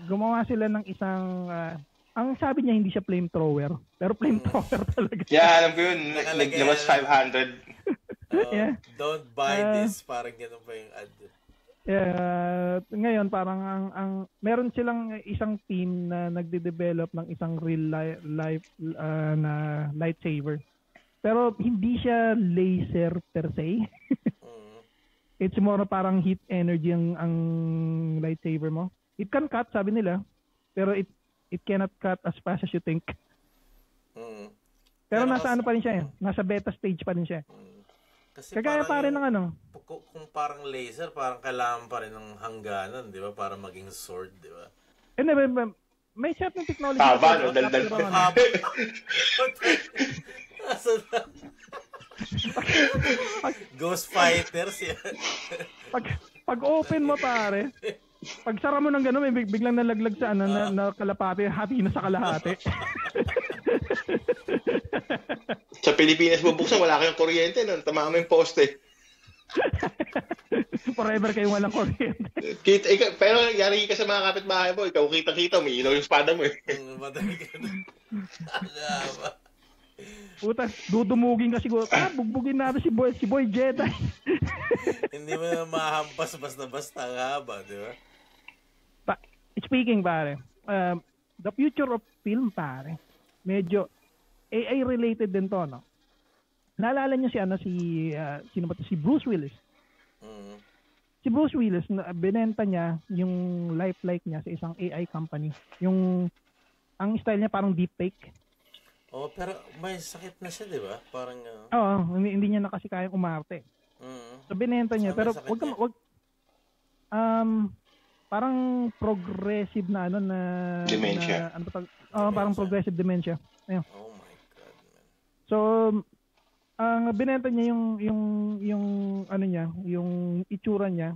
Gumawa sila ng isang ang sabi niya hindi siya flamethrower, pero flamethrower talaga. Yeah, alam ko yun. Naglabas 500. Yeah. Don't buy this, parang ganun pa yung ad. Ngayon parang ang meron silang isang team na nagde-develop ng isang real life na lightsaber. Pero hindi siya laser per se. It's more parang heat energy ang lightsaber mo. It can cut, sabi nila, pero it cannot cut as fast as you think. Pero nasa ano pa rin siya nasa beta stage pa rin siya. Kasi kagaya pa rin ng ano. Kung parang laser, parang kailangan pa rin ng hangganan, di ba? Para maging sword, di ba? May certain technology. Haba, no? Daldal. Ghost Fighters yan. Pag open mo pare, pag sara mo ng gano'n, may biglang nalaglag sa na kalapati, hati na sa kalahati. Sa Pilipinas bubuksan, wala kayong kuryente, tama mo yung poste. Forever kayong walang kuryente. Pero yari ka sa mga kapitbahay mo, ikaw kita-kita, may ilaw yung espada mo Madami ka na. Puta, dudumugin ka siguro. Bugbugin natin si Boy Jedi. Hindi mo na mahampas basta-basta ang haba, di ba? Speaking, pare, the future of film, pare, medyo AI-related din to, no? Naalala niyo sino ba to? Si Bruce Willis. Si Bruce Willis, binenta niya yung lifelike niya sa isang AI company. Ang style niya parang deepfake. Pero may sakit na siya, di ba? Parang... hindi niya na kasi kayang umarte. So, binenta niya. Pero parang progressive na dementia. Parang progressive dementia. Ayun. Oh my God, man. So, ang binenta niya yung itsura niya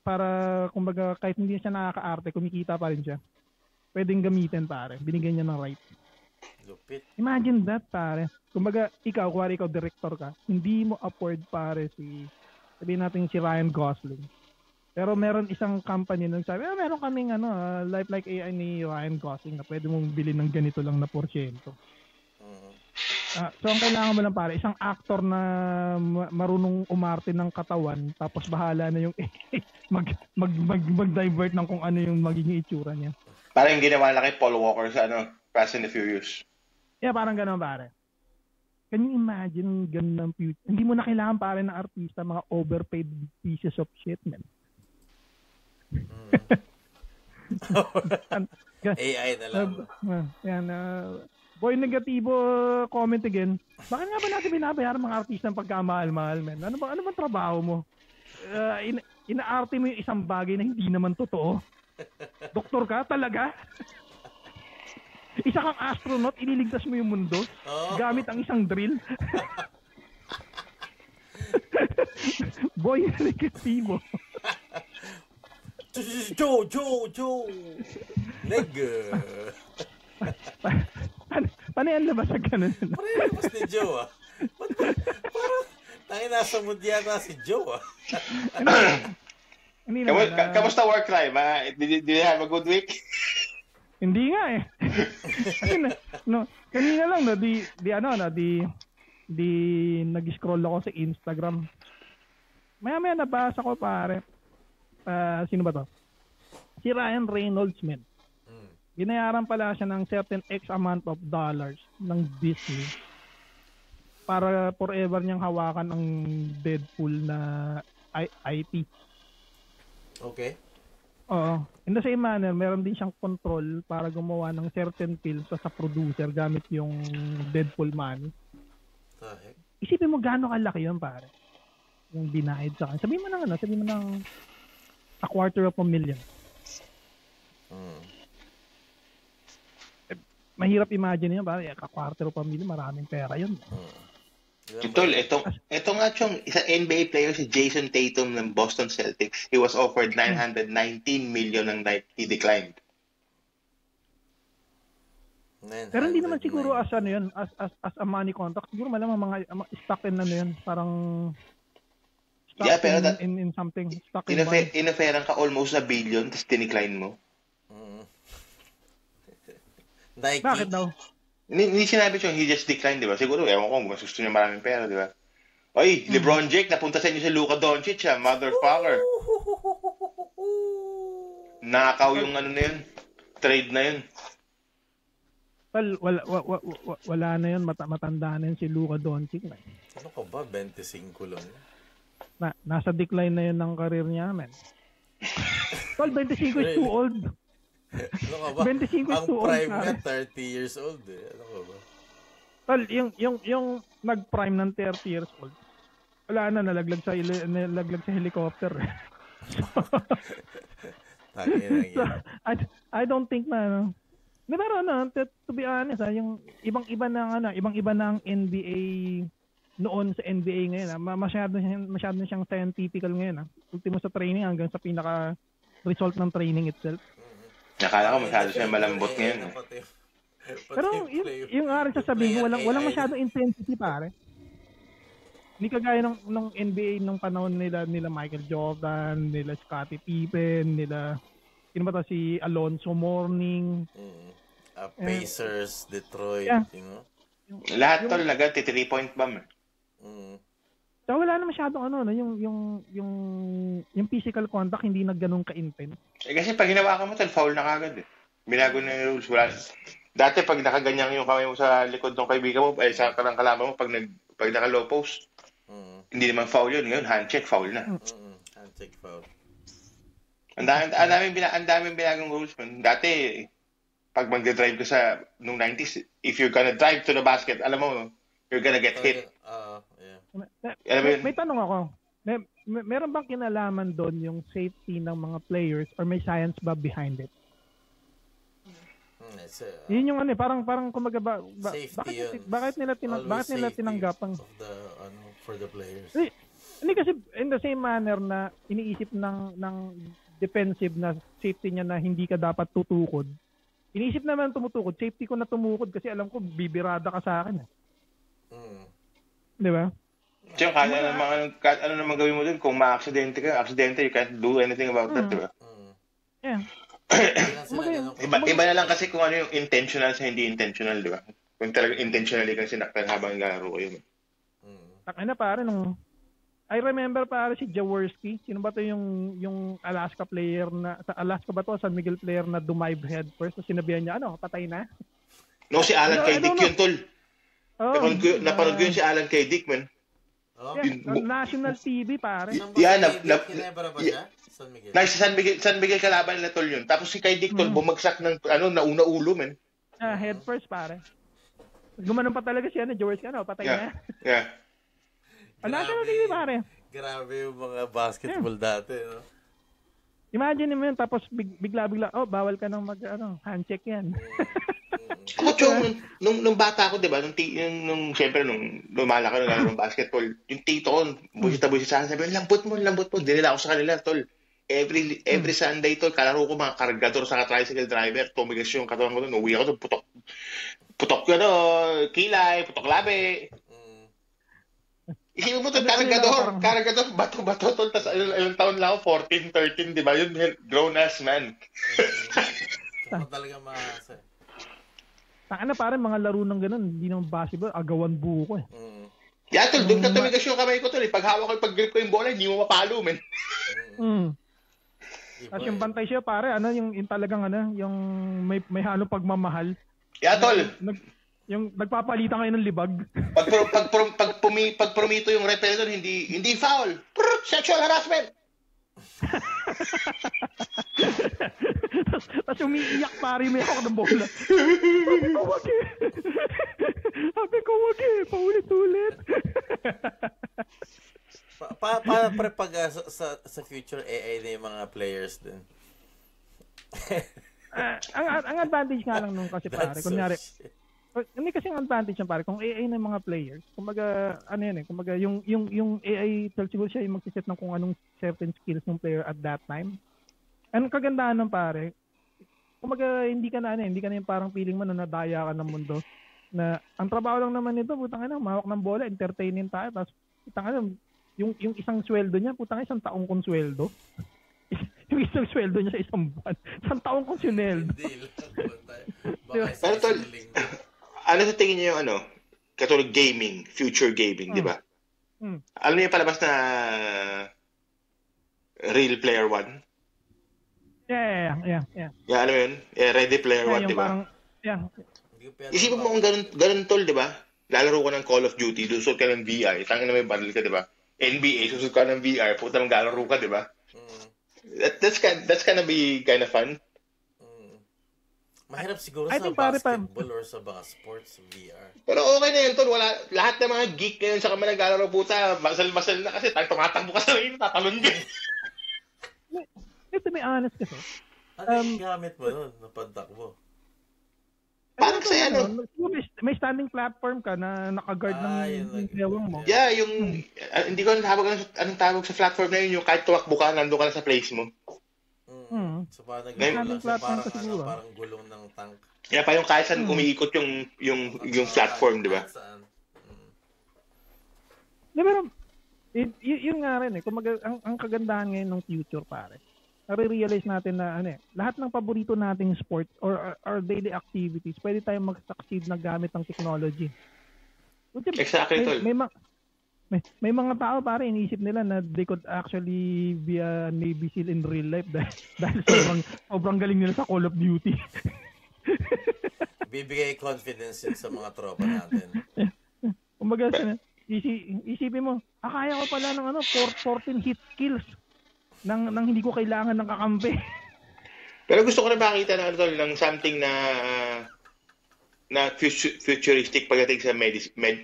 para kumbaga kahit hindi siya nakakaarte, kumikita pa rin siya. Pwedeng gamitin, pare. Binigyan niya ng right. Lupit. Imagine that, pare. Kumbaga, ikaw director ka, hindi mo afford, pare, sabihin natin si Ryan Gosling. Pero meron isang company nung sabi, meron kaming lifelike AI ni Ryan Gosling na pwede mong bilhin ng ganito lang na porsyento. So ang kailangan mo lang pare, isang actor na marunong umarte ng katawan, tapos bahala na yung mag-divert ng kung ano yung magiging itsura niya. Parang yung ginawa na kay Paul Walker sa Fast and the Furious. Yeah, parang gano'n pare. Can you imagine ganun ng future? Hindi mo na kailangan pare ng artista, mga overpaid pieces of shit, man. AI na lang. Yan, boy negatibo comment again. Bakit nga ba natin binabayaran mga artista ng pagkamahal-mahal, man? Ano bang trabaho mo? Inaarte mo yung isang bagay na hindi naman totoo. Doktor ka talaga? Isa kang astronaut, ililigtas mo yung mundo gamit ang isang drill. Boy negatibo. Joe! Leg! Paano yan labas sa ganun? Paano yan labas ni Joe, ah? Parang tangin nasa mood yata si Joe, ah. Hindi naman. Kamusta work life, ha? Did you have a good week? Hindi nga eh. Kanina lang di nag-scroll ako sa Instagram. Maya nabasa ko pare. Sino ba to? Si Ryan Reynolds, man. Binayaran pala siya ng certain X amount of dollars ng Disney para forever niyang hawakan ang Deadpool na IP. Okay. Oo. In the same manner, meron din siyang control para gumawa ng certain films sa producer gamit yung Deadpool money. Isipin mo gaano kalaki yun, pare. Yung binayad sa akin. Sabihin mo ng $250,000. Mahirap imagine yun, pare. $250,000, maraming pera yun. Tol, ito nga chong isa NBA player si Jason Tatum ng Boston Celtics. He was offered $919 million ng he declined. Pero hindi naman siguro as a money contract. Siguro malamang mga stock in yun, parang stock in something. Stock in inoferan ka almost $1 billion tapos dinecline mo. Nike. Bakit daw? Hindi sinabi siya, he just declined, di ba? Siguro, ewan ko, mas gusto niya maraming pera, di ba? Oy, LeBron Jake, napunta sa inyo si Luka Doncic, motherfucker. Nakaw yung na yun. Trade na yun. Well, wala na yun. Matanda na yun si Luka Doncic. Ano ka ba? 25 lang. Nasa decline na yun ng career niya, man. Well, 25 is too old. Ano ka ba? 25 is ang too old. Ang prime niya, 30 years old eh. Ano ka ba? Well, yung nag-prime ng 30 years old, wala na, nalaglag sa helicopter. So, I don't think na, pero to be honest, yung ibang-iba ng NBA noon sa NBA ngayon, masyado siyang scientific ngayon. Ultimo sa training hanggang sa pinaka result ng training itself. Nakala ko masyado siya malambot ngayon. Pero yung aral sasabihin ko, walang masyadong intensity, pare. Hindi kagaya nung NBA nung panahon nila Michael Jordan, nila Scottie Pippen, nila si Alonzo Mourning. Pacers, Detroit, you know? Lahat tol agad 3-point bomb. So wala na masyadong yung physical contact hindi na ganun ka-intense. Kasi pag hinawakan mo tol, foul na kagad eh. Binago na yung rules. Dati pag nakaganyan yung kamay mo sa likod ng kaibigan mo, sa karang kalaban mo, pag naka-low post, hindi naman foul yun. Ngayon, hand-check, foul na. Hand-check, foul. Ang daming binagong rules man. Dati, pag mag-drive ka nung 90s, if you're gonna drive to the basket, alam mo, you're gonna get hit. May tanong ako. Meron bang kinalaman doon yung safety ng mga players or may science ba behind it? Yun yung parang kumaga bakit nila tinanggap ang for the players. Hindi kasi in the same manner na iniisip ng defensive na safety niya na hindi ka dapat tutukod. Iniisip naman tumutukod, safety ko na tumukod kasi alam ko bibirada ka sa akin. 'Di ba? Tsaka kahit ano naman gawin mo dun, kung ma-aksidente ka, you can't do anything about that, di ba? Yeah. Iba na lang kasi kung ano yung intentional sa hindi intentional, di ba? Kung talagang intentionally kang sinaktan habang naglalaro kayo. Takay na pare I remember pare si Jaworski. Sino ba to yung Alaska player na sa Alaska ba to San Miguel player na dumive head first so sinabihan niya patay na. No, si Alan K. Dick yun, tol. Napanood ko yun si Alan K. Dick, man. National TV pare. Ginebra ba siya? San Miguel. San Miguel kalaban na tol yun. Tapos si Kay Dick tol bumagsak ng nauna ulo, man. Head first pare. Gumanon pa talaga siya Jaworski patay na. Yeah. National TV pare. Grabe yung mga basketball dati, no? Imagine mo yun, tapos bigla, bawal ka nang handshake yan. Ako, Chong, nung bata ako, di ba, siyempre, nung lumalaki ng basketball, yung tito ko, busit sa akin, sabi, lambot mo, dinila ako sa kanila, tol. Every Sunday, tol, kalaro ko mga kargador sa tricycle driver, tumigas yung katawan ko doon, uwi ako doon, putok kilay, putok labi. Isipin mo ito, kargador, bato, tol, tas ilang taon lang ako, 14, 13, di ba? Yun, grown-ass man. Ako talaga maasa. Taka parang mga laro ng ganun, hindi naman basketball, agawan buko eh. Yeah, tol, doon ka tumigas yung kamay ko, tol. Pag hawak ko, pag grip ko yung bola, hindi mo mapalo, man. Tapos yung bantay siya, pare, yung talagang yung may halong pagmamahal. Yeah, tol. Yung nagpapalitan kayo ng libag. Pag promito yung repel doon, hindi foul. Sexual harassment. Tapos umiiyak pare, may hawak ng bola. Sabi ko, wag eh. Paulit-ulit. Paano pag sa future AI na yung mga players din? Ang advantage nga lang nung kasi pare, kunyari, hindi kasi ang advantage niya pare, kung AI na yung mga players, kumbaga, kumbaga, yung AI, siguro siya yung magsiset ng kung anong certain skills ng player at that time. Ang kagandahan ng pare, kumbaga, hindi ka na yung parang feeling mo na nadaya ka ng mundo. Na, ang trabaho lang naman nito, mahawak ng bola, entertainin tayo, tapos, yung isang sweldo niya, isang taong kong sweldo. Yung isang sweldo niya sa isang buwan. Isang taong kong sweldo. Pero tol, ano sa tingin niyo yung katulad gaming, future gaming, di ba? Alam niyo yung palabas na Real Player One? Yeah. Yeah, alam mo yun? Yeah, Ready Player One, di ba? Isipin mo kung ganun tol, di ba? Lalaro ko ng Call of Duty, susot ka ng VR, tangin na may barrel ka, di ba? NBA, susot ka ng VR, puta maglalaro ka, di ba? That's gonna be kind of fun. Mahirap siguro sa basketball or sa mga sports VR. Pero okay na yun, tol. Lahat ng mga geek ngayon sa kamay naglalaro, puta, basal-basal na kasi tumatakbo ka sa rin, tatalon ka. To be honest kasi. Ano yung gamit mo nun, napantakbo? Parang kasi may standing platform ka na nakaguard ng lewang mo. Yeah, yung, hindi ko anong tawag sa platform na yun, yung kahit tumakbo ka, nandun ka na sa place mo. So parang gulong ng tank. Yeah, pa yung kahit saan umiikot yung platform, di ba? Pero, yun nga rin Kumaga, ang kagandahan ngayon ng future, pare. Nare-realize natin na lahat ng paborito nating sport or our daily activities, pwede tayong mag-succeed na gamit ng technology. Exactly, tol. May mga tao pare iniisip nila na they could actually be a Navy SEAL in real life dahil sobrang galing nila sa Call of Duty. Bibigay confidence yun sa mga tropa natin. Kumbaga, isipin mo, kaya ko pala ng 14 hit kills nang hindi ko kailangan ng kakampi. Pero gusto ko na makita ng something na futuristic pagdating sa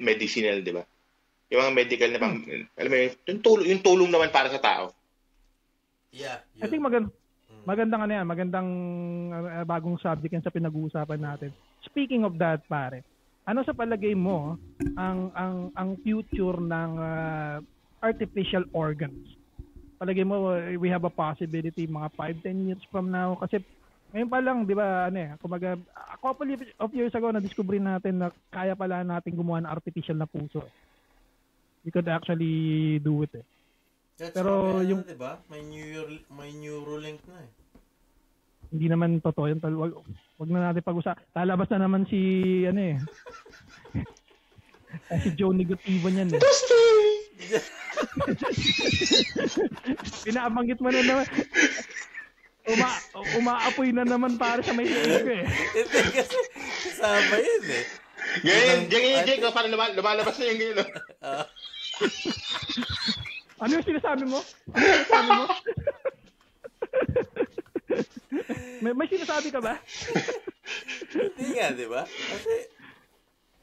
medicinal, di ba? Yung mga medical na alam mo yung tulong naman para sa tao. Yeah. I think magandang magandang bagong subject yan sa pinag-uusapan natin. Speaking of that, pare, ano sa palagay mo ang future ng artificial organs? Palagay mo we have a possibility mga 5-10 years from now kasi ngayon pa lang, di ba, kumaga, a couple of years ago na-discover natin na kaya pala natin gumawa ng artificial na puso. You could actually do it eh. Pero yung diba? May Neuralink na eh. Hindi naman totoo yun. Wag na natin pag-usapan. Lalabas na naman si si Joe Negativo niyan eh. Pinabanggit mo na naman. Umaapoy na naman para sa may sa'yo eh. Hindi kasi kasama yun eh. Ganyan, Jake, parang lumalabas na yung ganyan. Ano yung sinasabi mo? May sinasabi ka ba? Hindi nga, di ba? Kasi...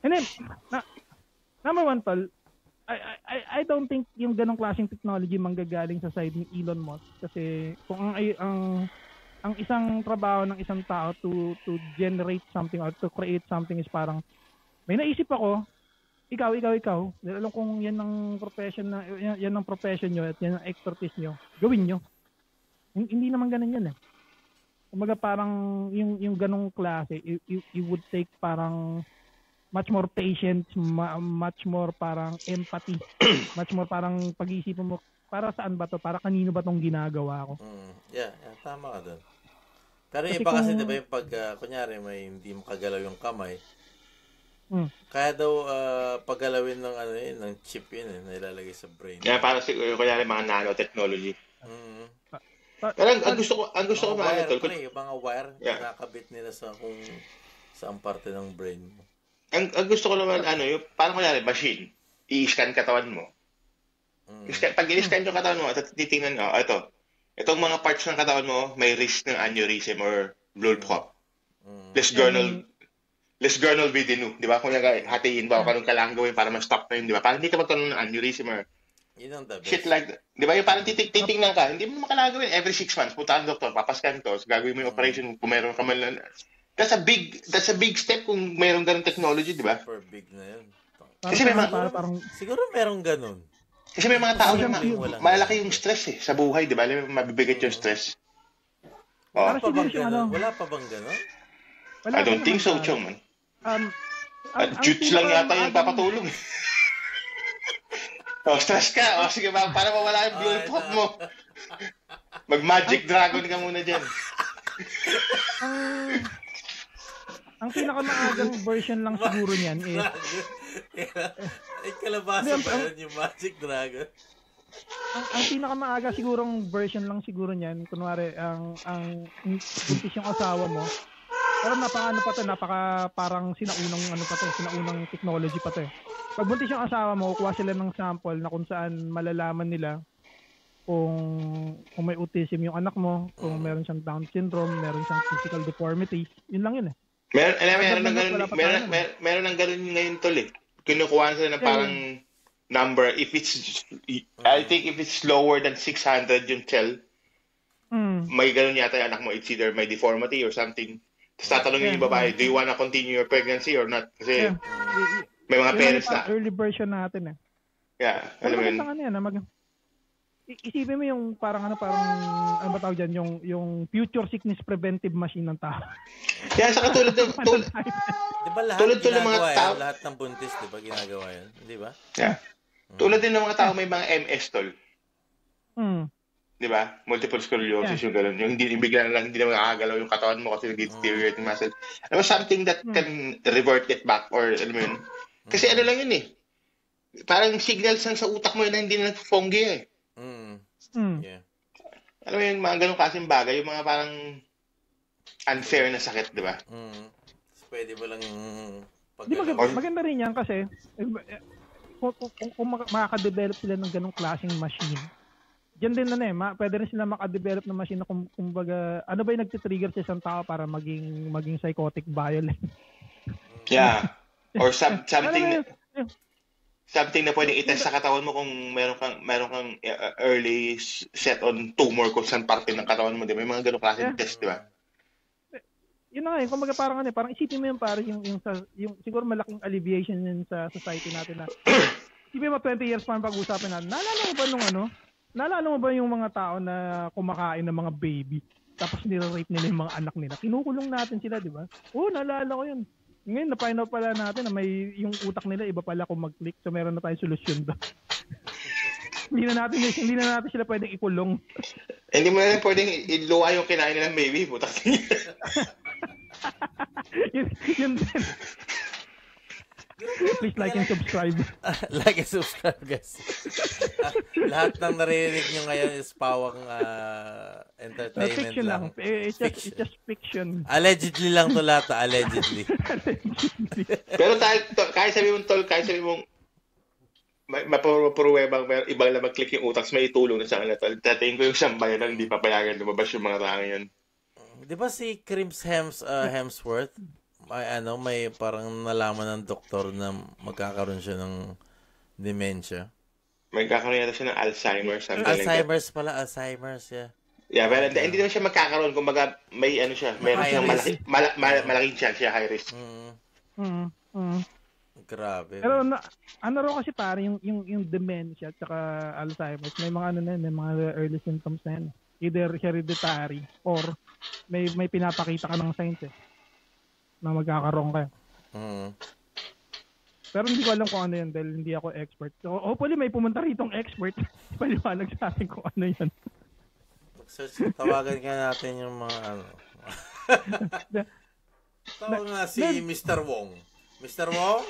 And then, number one, tol, I don't think yung ganong klaseng technology manggagaling sa side ni Elon Musk. Kasi kung ang isang trabaho ng isang tao to generate something or to create something is parang, may naisip ako, ikaw. Dahil alam kong yan ang profession nyo at yan ang expertise nyo, gawin nyo. Hindi naman ganun yan eh. Kumbaga parang yung ganong klase, it would take parang much more patience, much more parang empathy, much more parang pag-iisipan mo, para saan ba to? Para kanino ba tong ginagawa ko? Yeah, tama ka doon. Pero kasi iba kasi diba yung pag, kunyari may hindi makagalaw yung kamay, kaya daw paggalawin ng ng chip yun na ilalagay sa brain. Yeah, para siguro kunyari mga nanotechnology. Pero ang gusto ko wire, yung mga wire na nakabit nila sa kung saan parte ng brain mo. Ang gusto ko naman, yung parang kunyari, machine, i-scan katawan mo. Pag i-scan yung katawan mo, at titingnan mo, itong mga parts ng katawan mo, may risk ng aneurysm or blood clot. Less gurnal vidinu, di ba? Kung hatiin ba, kung kailangan gawin para ma-stop na yun, di ba? Parang hindi ka magkaroon ng aneurysm or shit like that. Di ba? Yung parang titingnan ka, hindi mo kailangan gawin every 6 months. Punta ang doktor, papascan to, gagawin mo yung operation kung meron ka man. That's a big step kung mayroong ganung technology, di ba? Super big na yun. Kasi may mga, siguro merong ganun. Kasi may mga tao na malaki yung stress eh sa buhay, di ba? Mabibigat yung stress. Wala pa bang ganun? I don't think so, Chong, man. Jutes lang yata yung papatulong. Stress ka. Sige ba, para mawala yung blood clot mo. Mag-magic dragon ka muna dyan. Ang pinakamaagang version lang siguro niyan is kalabasa ba yun yung Magic Dragon? Ang pinakamaaga sigurong version lang siguro niyan, kunwari ang buntis yung asawa mo. Pero napaka parang sinaunang technology pa to eh. Pag buntis yung asawa mo, kuha sila ng sample na kung saan malalaman nila kung may autism yung anak mo, kung meron siyang Down syndrome, meron siyang physical deformity, yun lang yun eh. Meron ng ganun ngayon tol eh. Kinukuha sila ng parang number. I think if it's lower than 600 yung cell, may ganun yata yung anak mo. It's either may deformity or something. Tapos tatanungin yung babae, do you wanna continue your pregnancy or not? Kasi may mga parents na. Early version natin eh. Yeah. Alam mo yan, isipin mo yung parang ano ba tawag dyan, yung future sickness preventive machine ng tao. Kaya sa katulad ng diba lahat ginagawa yan? Lahat ng buntis, diba ginagawa yan? Diba? Yeah. Tulad din ng mga tao may mga MS tol. Diba? Multiple sclerosis yung gano'n. Yung bigla na lang hindi na makakagalaw yung katawan mo kasi nag-deteriorate yung muscle. Ano something that can revert it back or alam mo yun? Kasi ano lang yun eh. Parang signals lang sa utak mo yun na hindi na nag-fungi eh. Yeah. Alam mo yung mga ganong klaseng bagay, yung mga parang unfair na sakit, di ba? Pwede mo lang maganda rin yan kasi kung makaka-develop sila ng ganong klaseng machine, dyan din pwede rin sila maka-develop ng machine na kumbaga, ano ba yung nagtitrigger sa isang tao para maging psychotic violent? Yeah. Or something na pwedeng itest sa katawan mo kung meron kang early set on tumor kung saan parte ng katawan mo. May mga ganong klaseng test, di ba? Yun na nga, kumbaga parang isipin mo yung parang yung siguro malaking alleviation yun sa society natin na isipin mo 20 years pa pag-usapan natin. Naalala mo ba yung mga tao na kumakain ng mga baby tapos nire-rape nila yung mga anak nila? Kinukulong natin sila, di ba? Naalala ko yun. Ngayon, na-find out pala natin na may yung utak nila, iba pala kung mag-click. So, meron na tayong solusyon doon. hindi na natin sila pwedeng ikulong. Hindi mo na rin pwedeng iluwa yung kinain nilang baby. Putak niya. yun din. Please like and subscribe. Like and subscribe, guys. Lahat ng naririnig nyo ngayon is pawang entertainment fiction lang. It's just fiction. Allegedly lang to lahat. Allegedly. Pero kahit sabi mong tol, kahit sabi mong mapuruwebang ibang na mag-click yung utak, may itulong na sa kanila tol. Tatingin ko yung sambayan na hindi papayagan lumabas yung mga tao yan. Di ba si Chris Hemsworth? May parang nalaman ng doktor na magkakaroon siya ng dementia. Magkakaroon yata siya ng Alzheimer's. Alzheimer's, yeah. Yeah, pero hindi naman siya magkakaroon. Kumbaga, may ano siya, meron siyang malaking chance siya, high risk. Grabe. Pero ano raw kasi pare, yung dementia at saka Alzheimer's, may mga may mga early symptoms na yan. Either hereditary or may pinapakita ka ng signs na magkakaroon ka. Pero hindi ko alam kung ano yun dahil hindi ako expert. So, hopefully may pumunta ritong expert. Paliwanag sa akin kung ano yun. Tawagan ka natin yung mga Tawag nga si Mr. Wong. Mr. Wong?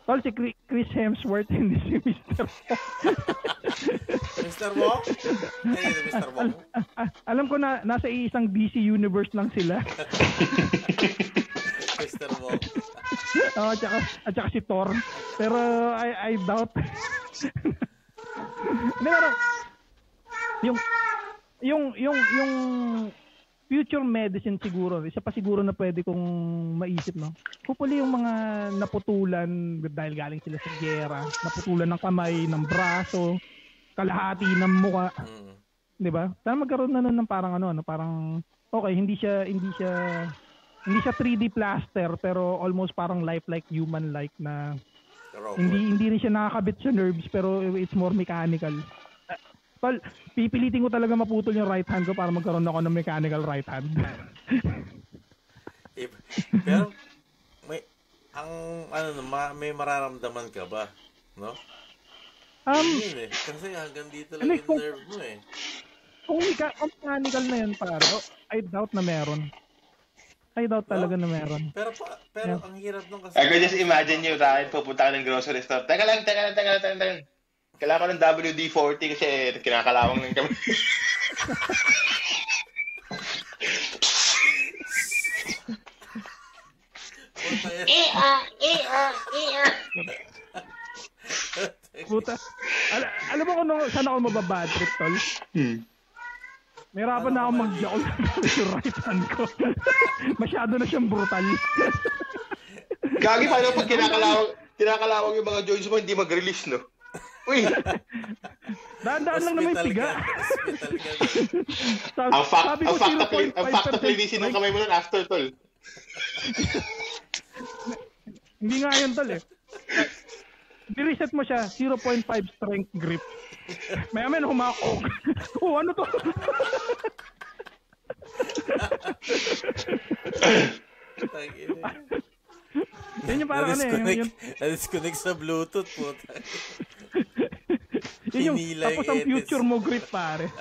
Tol, si Chris Hemsworth, hindi si Mr. Wong. Mr. Wong? Hey, Mr. Wong. Alam ko na nasa isang DC universe lang sila. Mr. Wong. At saka si Thor. Pero I doubt. Pero yung future medicine siguro, isa pa siguro na pwede kong maisip, no? Hopefully yung mga naputulan dahil galing sila sa giyera, naputulan ng kamay, ng braso, kalahati ng muka. 'Di ba? Sana magkaroon na nun ng parang parang okay, hindi siya 3D plaster pero almost parang lifelike, human-like na hindi rin siya nakakabit sa nerves pero it's more mechanical. Tol, pipilitin ko talaga maputol yung right hand ko para magkaroon ako ng mechanical right hand. Pero may mararamdaman ka ba, no? Kasi hanggang dito lang yung nerve mo eh. Kung mechanical na yun pare, I doubt na meron. I doubt talaga na meron. Pero yeah. Ang hirap nung kasi. I can just imagine you tayo pupunta ka ng grocery store. Teka lang. Kailangan ko ng WD-40 kasi kinakalawang ng kami. Puta. Alam mo kung saan ako mababad trip, tol? May hirapan na ako mag-jackal sa right hand ko. Masyado na siyang brutal. Gagi, paano pag kinakalawang yung mga joints mo, hindi mag-release, no? Uy! Daan-daan lang naman yung piga. Ang fact na linisin ng kamay mo nun after, tol. Hindi nga yun, tol eh. I-reset mo siya, 0.5 strength grip. Maya humakok. Ano to? Yun yung parang na-disconnect sa Bluetooth po. Yun yung tapos ang future mo grip pare.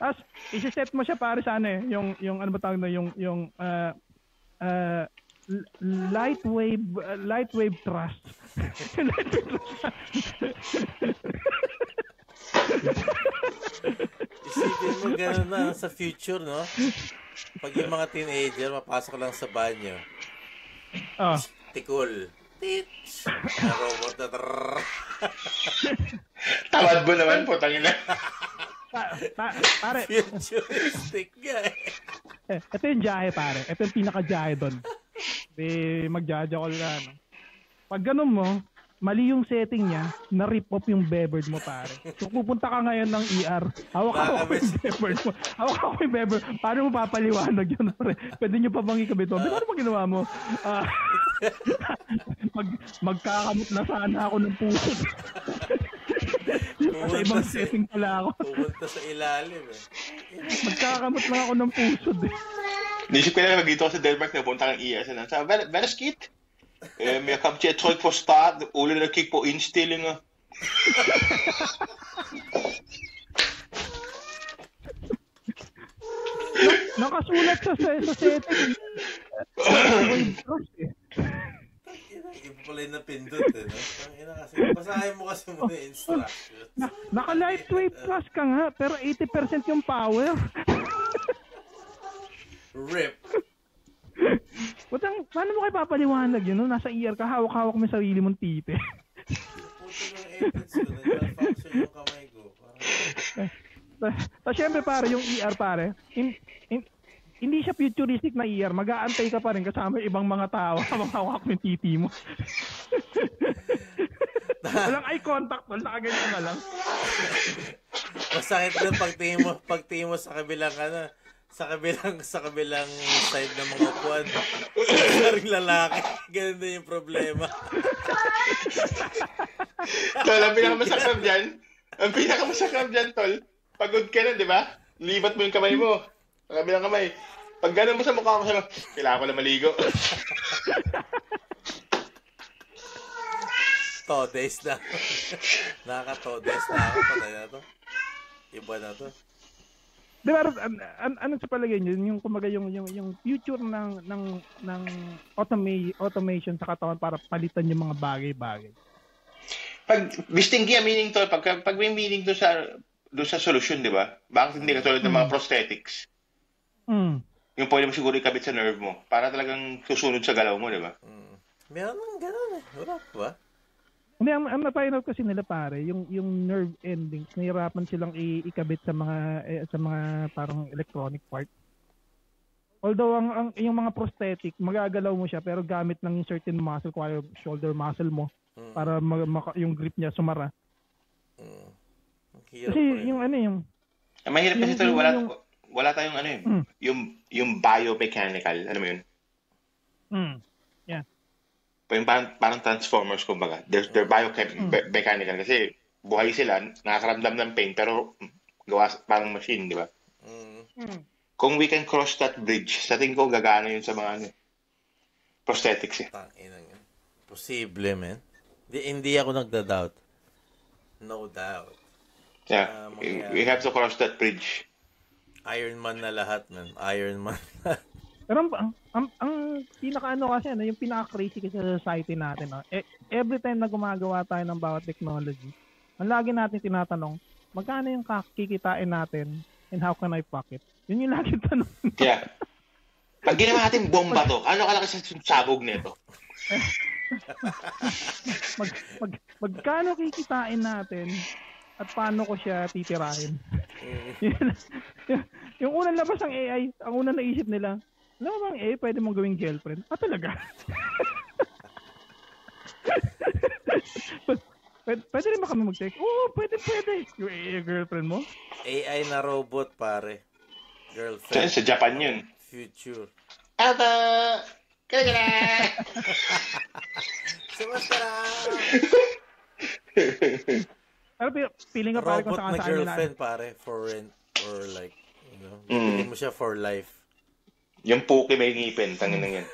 Tapos i-set mo siya pare sa yung ano ba tawag na yung light wave thrust. Isipin mo gano'n na sa future, no? Pag yung mga teenager mapasok lang sa banyo. Tikol. Tits. Na robot na Tamad mo naman po, tangina. Pare. Futuristic guy. Ito yung jahe, pare. Ito yung pinaka-jahe doon. Magjaja ko lang. Pag ganun mo, mali yung setting niya, na-rip off yung beverage mo, pare. So, pupunta ka ngayon ng ER, hawak ako yung beverage mo. Hawak ako yung beverage. Paano mo papaliwanag yun, pare? Pwede nyo pa bang ikabit mo? Ano pa ginawa mo? Magkakamot na sana ako ng puso. Sa ibang setting pala ako. Pupunta sa ilalim eh. Magkakamot lang ako ng pusod eh. Nisip ko na dito sa Denmark, napunta kang ES. Så hvad skidt? Jeg kom til at trykke på start, uden at kigge på indstillinger. Nakasulat sa setting. Iba pala yung napindot eh. No? Kasi, basahin mo kasi muna yung instructions. Naka-lightweight plus ka nga, pero 80% yung power. RIP. Paano mo kayo papaliwanag yun? No? Nasa ER ka, hawak-hawak mo yung sarili mong tipe. Puto ng efforts ko, nag-malfunction yung kamay ko. Tapos syempre pare, yung ER pare, hindi siya futuristic na ER, mag-aantay ka pa rin kasama yung ibang mga tao habang hawak mo yung titi mo. Walang eye contact, nakaganyan ka lang. Masakit na pagtingin mo sa kabilang sa kabilang side ng mga upuan. Maraming lalaki. Ganun din yung problema. Tol, ang pinakamasakit dyan, Tol, pagod ka na, di ba? Libat mo yung kamay mo. Sa kabilang kamay. Pag gano'n mo sa mukha ko, kailangan ko na maligo. Todes na. Nakaka-todes na ako. Patay na to. Iba na to. Di ba, ano sa palagay nyo, yung kumaga yung future ng automation sa katawan para palitan yung mga bagay-bagay? Pag distinguish ang meaning to, pag may meaning doon sa solution, di ba? Bakit hindi katulad ng mga prosthetics? Yung pwede mo siguro ikabit sa nerve mo para talagang susunod sa galaw mo, di ba? Meron ng gano'n eh. Wala ba? Hindi, ang na-find out kasi nila pare, yung nerve endings, nahirapan silang ikabit sa mga parang electronic part. Although yung mga prosthetic, magagalaw mo siya pero gamit ng certain muscle, kaya shoulder muscle mo para yung grip niya sumara. Kasi yung mahirap kasi ito, wala tayong yung biomechanical, alam mo yun? Yeah. Parang Transformers, kumbaga. They're biomechanical kasi buhay sila, nakakaramdam ng pain, pero gawa parang machine, di ba? Kung we can cross that bridge, sa tingin ko gagana yun sa mga prosthetics eh. Posible, man. Hindi ako nagda-doubt. No doubt. Yeah, we have to cross that bridge. Iron Man na lahat, man. Iron Man. Pero ang pinaka-ano kasi, yung pinaka-crazy kasi sa society natin, every time na gumagawa tayo ng bawat technology, ang lagi natin tinatanong, magkano yung kikitain natin and how can I fuck it? Yun yung lagi tanong. Yeah. Pag ginawa natin bomba to, ano kalaki sa sabog nito? Magkano kikitain natin at paano ko siya titirahin? Yung unang labas ng AI, ang unang naisip nila, alam mo bang AI pwede mong gawing girlfriend? Talaga? Pwede rin ba kami mag-check? Oo, pwede. Yung AI girlfriend mo? AI na robot, pare. Girlfriend. Sa Japan yun. Future. Aba! Kaya! Sumastara! Pero feeling ko pare kung robot na girlfriend, pare. For rent. Or like, hindi mo siya for life. Yung puki may ngipin, tangin na yan.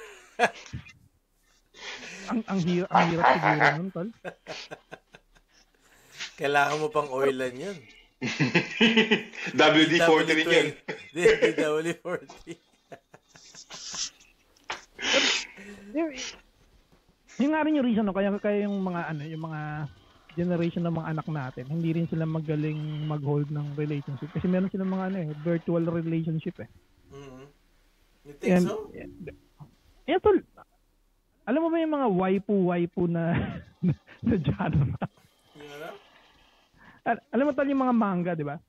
ang hirap siguro nun, tol. Kailangan mo pang oilan yun. WD-40 rin yun. WD-40. Yung nga rin yung reason, kaya yung mga generation ng mga anak natin, hindi rin sila magaling mag-hold ng relationship. Kasi meron silang mga virtual relationship eh. You think so? Tol, alam mo ba yung mga waifu na genre? Alam mo tol, yung mga manga, di ba?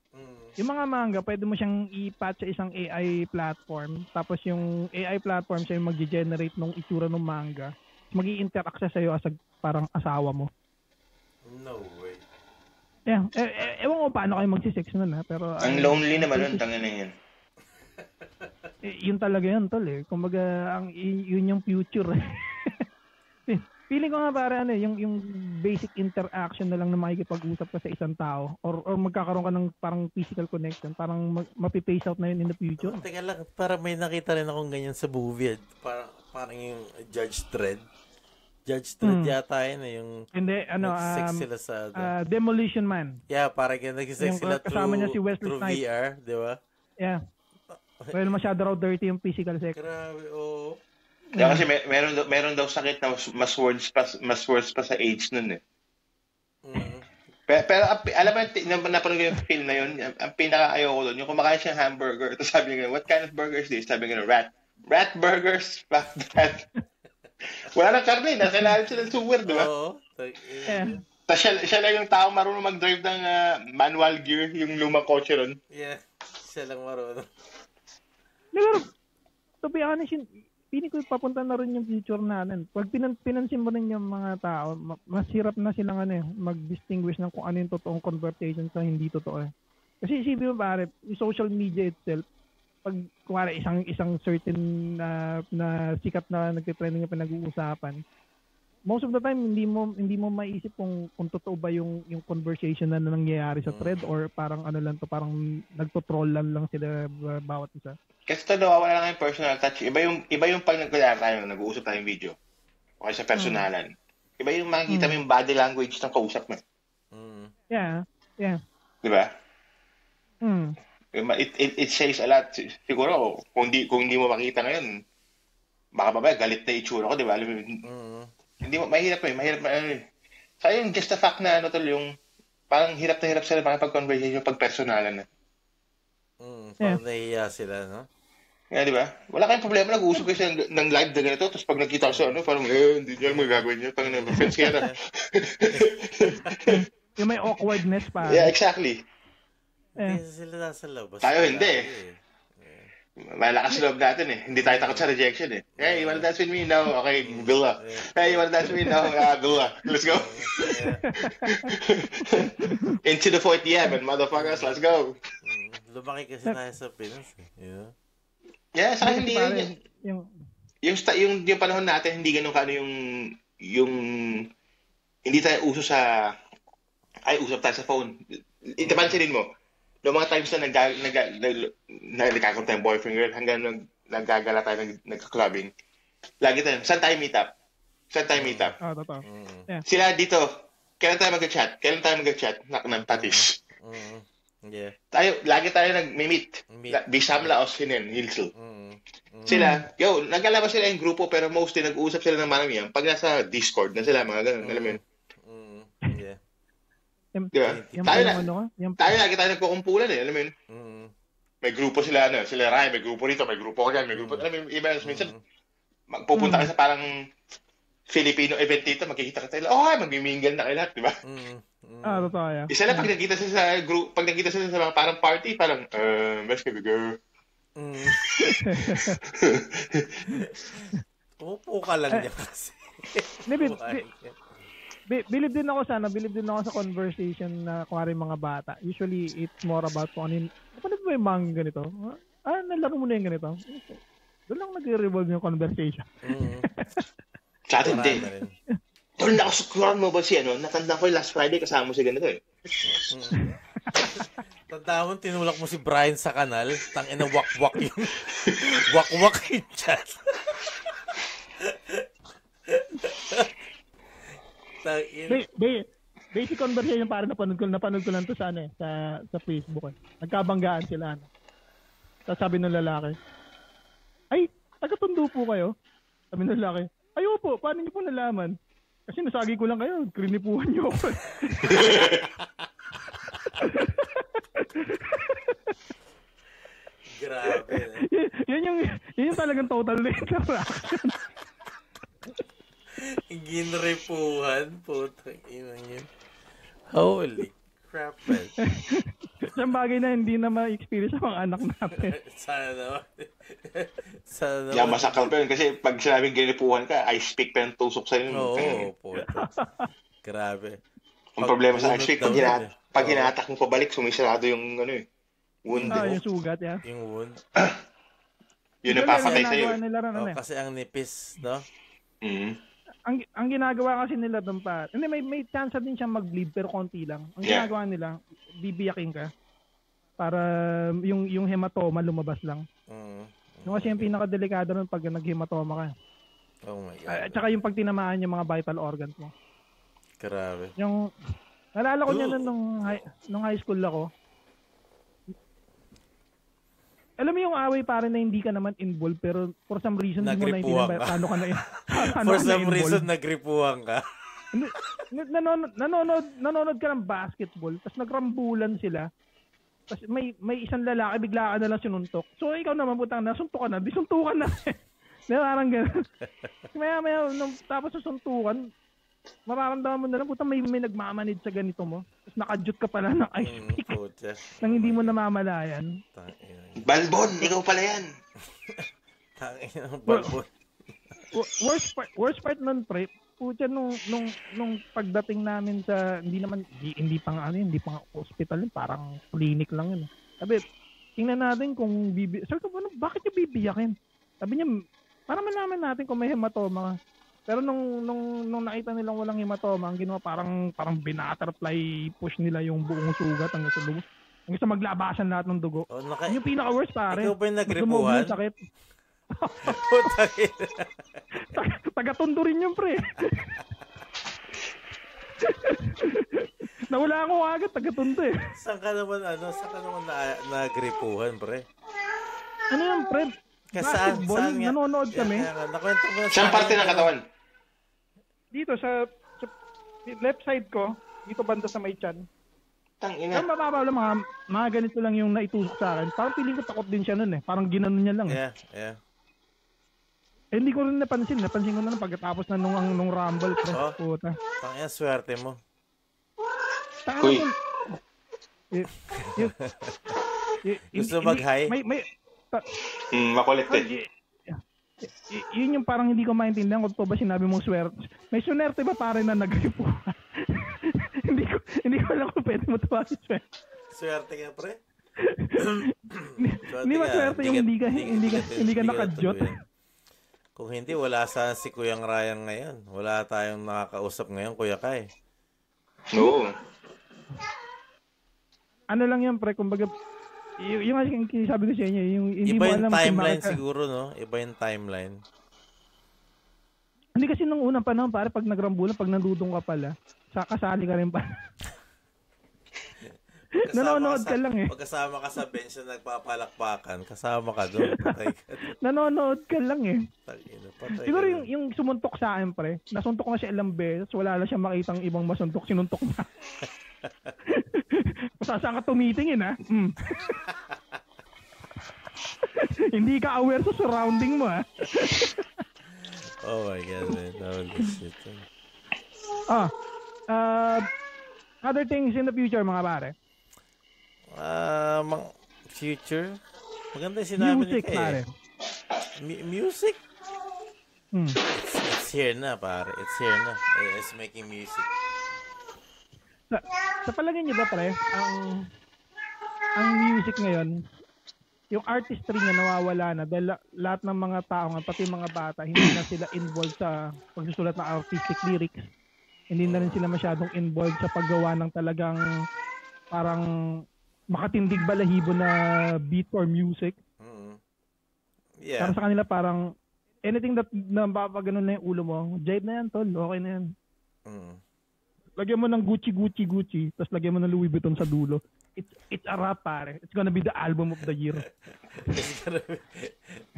Yung mga manga, pwede mo siyang i-patch sa isang AI platform, tapos yung AI platform siya yung mag-generate ng itsura ng manga, mag-i-interact siya sa'yo as parang asawa mo. No way. Yeah. Ewan ko paano kayo magsisex nun ha, pero... Ang lonely naman nun, tangin na yan. Yun talaga yun, tol eh. Kumbaga, yun yung future. Feeling ko nga para yung basic interaction na lang na makikipag-usap ka sa isang tao or magkakaroon ka ng parang physical connection, parang mapipace out na yun in the future. Teka lang, parang may nakita rin akong ganyan sa movie. Parang yung Judge Dredd. Judge Dredd yata yun yung hindi, nag-sex sila sa Demolition Man. Yeah, parang nag-sex sila kasama niya si Wesley through Snipes. VR, di ba? Yeah. Well, masyado raw dirty yung physical sex. Grabe, oo. Yeah, kasi meron daw sakit na mas worse pa sa AIDS nun eh. Pero alam mo, napanood ko yung film na yun, ang pinaka-ayaw ko doon, yung kumakain siya hamburger, tapos sabi niya, what kind of burger is this? Sabi niya, rat burgers, rat. Wala nang karne, nasa ilalim siya ng sewer, di ba? Oo. Tapos siya lang yung tao marunong mag-drive ng manual gear, yung lumang kotse ron. Yeah, siya lang marunong. Pero, to be honest, piling ko papunta na rin yung future natin. Pag pinansin mo rin yung mga tao, mas hirap na silang mag-distinguish ng kung ano yung totoong conversation sa hindi totoo eh. Kasi isipin mo pare, yung social media itself, pag kumari isang certain na sikat na nagte-trending yung pinag-uusapan, most of the time hindi mo maiisip kung totoo ba yung conversation na nangyayari sa thread or parang parang nagto-trollan lang sila bawat isa. Kasi ito nawawala lang yung personal touch. Iba yung pag nag-uusap tayong video. Okay, sa personalan. Iba yung makikita mo yung body language ng kausap mo. Yeah. Di ba? It says a lot. Siguro, kung hindi mo makita ngayon, baka babaya, galit na itsura ko, di ba? Hindi mo, mahirap Kaya yung just the fact na yung parang hirap na hirap sila makipag-conversation pag personalan na. Parang nahiya sila, no? Yeah, di ba? Wala kayong problema, nag-uusap kayo ng live na ganito, tapos pag nakita ko sa parang, hindi nyo alam magagawin nyo, pang friends kaya na. Yung may awkwardness pa. Yeah, exactly. Hindi sila nasa labas. Tayo hindi malakas loob natin eh. Hindi tayo takot sa rejection eh. Hey, you wanna dance with me? No. Okay, Villa. Hey, you wanna dance with me? No. Villa. Let's go. Into the 40th, motherfuckers. Let's go. Lumaki kasi tayo sa Pinas eh. Yeah. Yeah, saka hindi yung panahon natin, hindi ganun kaano yung hindi tayo uso sa usap tayo sa phone. Itapansinin mo. Noong mga times na nagkakaroon tayong boyfriend girl hanggang naggagala tayo, nagka-clubbing. Lagi tayo, saan tayo meet up? Totoo. Yeah. Sila dito, kailan tayo mag-chat? Ng patis. Yeah. Lagi tayo nag-meet. Bisamla o sinin, Hilsel. Sila, naglalabas sila yung grupo pero mostly nag-uusap sila ng maramihan pag nasa Discord na sila, mga ganun, alam mo yun? Yeah. Diba? Tayo lagi tayo nagkukumpulan eh, alam mo yun? May grupo sila, sila Ray, may grupo rito, may grupo ko dyan, may grupo, alam mo yun, iba, minsan, magpupunta kayo sa parang Filipino event dito, magkikita ka tayo, mag-mingle na kayo lahat, diba? Totoo, yeah. Isa lang, pag nakita sila sa group, pag nakita sila sa parang party, parang, best baby girl. Umupo ka lang niya kasi. Believe din ako sa conversation na kuwari mga bata. Usually, it's more about kung ano ba yung mga ganito? Nalaro mo na yung ganito? Doon lang nag-revolve yung conversation. Sa atin din. Tol, nakasukuran mo ba natanda ko yung last Friday kasama mo si ganito eh. Tanda mo, tinulak mo si Brian sa kanal, tangina wak-wak yung wak-wak yung chat. Basic conversation para napanood ko lang to sa Facebook eh. Nagkabanggaan sila. Tapos sabi ng lalaki, ay, taga-Tondo po kayo? Sabi ng lalaki, ay opo, paano niyo po nalaman? Kasi nasagi ko lang kayo, krinipuhan niyo ako. Grabe. Yun yung talagang total interaction. Ginrepuhan, putang ina yun. Holy crap, man. Isang bagay na hindi na ma-experience ang mga anak natin. Sana naman. Yeah, masakal pa yun. Kasi pag sinabing ginrepuhan ka, ice pick pa yung tusok sa'yo. Oo, puta. Grabe. Ang problema sa ice pick, pag hinatak mo pabalik, sumisarado yung wound. Yung sugat, yeah. Yung wound. Yun ang papatay sa'yo. Kasi ang nipis, no? ang ginagawa kasi nila doon pa. Hindi, may chance din siyang mag-bleed pero konti lang. Ang ginagawa nila, bibiyakin ka para yung hematoma lumabas lang. Yung kasi yung pinakadelikado nun pag nag-hematoma ka. Oh my God. At saka yung pag tinamaan yung mga vital organs mo. Grabe. Yung, nalala ko niya nung high school ako. Alam mo yung away pare na hindi ka naman involved pero for some reason hindi mo naintindihan paano ka na for some reason nagripuhan ka. Nanonood ka ng basketball tapos nagrambulan sila. Tapos may isang lalaki bigla ka na lang sinuntok. So ikaw naman putang nasuntok ka na, di suntukan na. Parang gano'n. Maya tapos sa suntukan, mararamdaman mo na lang putang may nagmamanid sa ganito mo. Tapos nakajut ka pala ng ice pick. Nang hindi mo namamalayan. Balbon, ikaw pala yan. Tangina ng balbon. Worst part nun, pre, putya nung pagdating namin sa hindi pang hospital yun, parang clinic lang yun. Sabi, tingnan natin kung sabi ko, bakit yung bibiyakin? Sabi niya, para malaman natin kung may hematoma ka. Pero nung nakita nilang walang hematoma, ang ginawa parang binutterfly push nila yung buong sugat hanggang sa dugo. Hanggang sa maglabasan lahat ng dugo. Yung pinaka-worst pare. Ikaw ba yung nagripuhan? Sakit. Putangin. Taga-tondo rin yung pre. Nawala ako agad, taga-tondo eh. Saan ka naman nagripuhan, pre? Ano yan, pre? Basketball, saan nanonood kami. Nakwento mo saan parte ng katawan? Dito, sa left side ko, dito banda sa may chan. Tangina. Ang mababa lang, mga ganito lang yung naitusok sa akin. Parang feeling ko takot din siya nun eh. Parang ginanon niya lang eh. Yeah. Hindi ko rin napansin. Napansin ko na lang pagkatapos na nung rumble. Puta. Tangina, swerte mo. Uy. Gusto mag-high? Makulit eh. Yun yung parang hindi ko maintindihan kung ito ba sinabi mong swerte. May swerte ba pare na nag-ripo? Hindi ko alam kung pwede mo tawagin swerte. Swerte ka, pre? Hindi ba swerte yung hindi ka nakadyot? Kung hindi, wala sana si Kuyang Ryan ngayon. Wala tayong nakakausap ngayon, Kuya Kai. Oo. Ano lang yan, pre, kumbaga, yung sabi ko sa inyo, yung hindi iba mo yung alam timeline siguro, no? Iba yung timeline. Hindi kasi nung unang panahon, pare, pag nagrambulan, pag nandudong ka pala, kasali ka rin pa. Nanonood ka lang eh. Pagkasama ka sa bench na nagpapalakpakan, kasama ka doon. Nanonood ka lang eh. Patay siguro yung sumuntok sa akin, pre, nasuntok na siya ilang beses, wala lang siya makitang ibang masuntok, sinuntok na. Saan ka tumitingin ha? Hindi ka aware sa surrounding mo ha? Oh my God, man. Holy shit. Other things in the future, mga pare. Future? Maganda yung sinabi music, ni Kay. Pare. Music? It's here na, pare. It's here na. It's making music. Sa palagay niyo ba, pare, ang music ngayon, yung artistry niya nawawala na dahil lahat ng mga tao, pati mga bata, hindi na sila involved sa pagsusulat ng artistic lyrics. Hindi na rin sila masyadong involved sa paggawa ng talagang parang makatindig balahibo na beat or music. Yeah. Para sa kanila parang anything that napapaganon na yung ulo mo, jive na yan, tol. Okay na yan. Lagyan mo ng Gucci, tapos lagyan mo ng Louis Vuitton sa dulo. It's a rap, pare. It's gonna be the album of the year. It's gonna be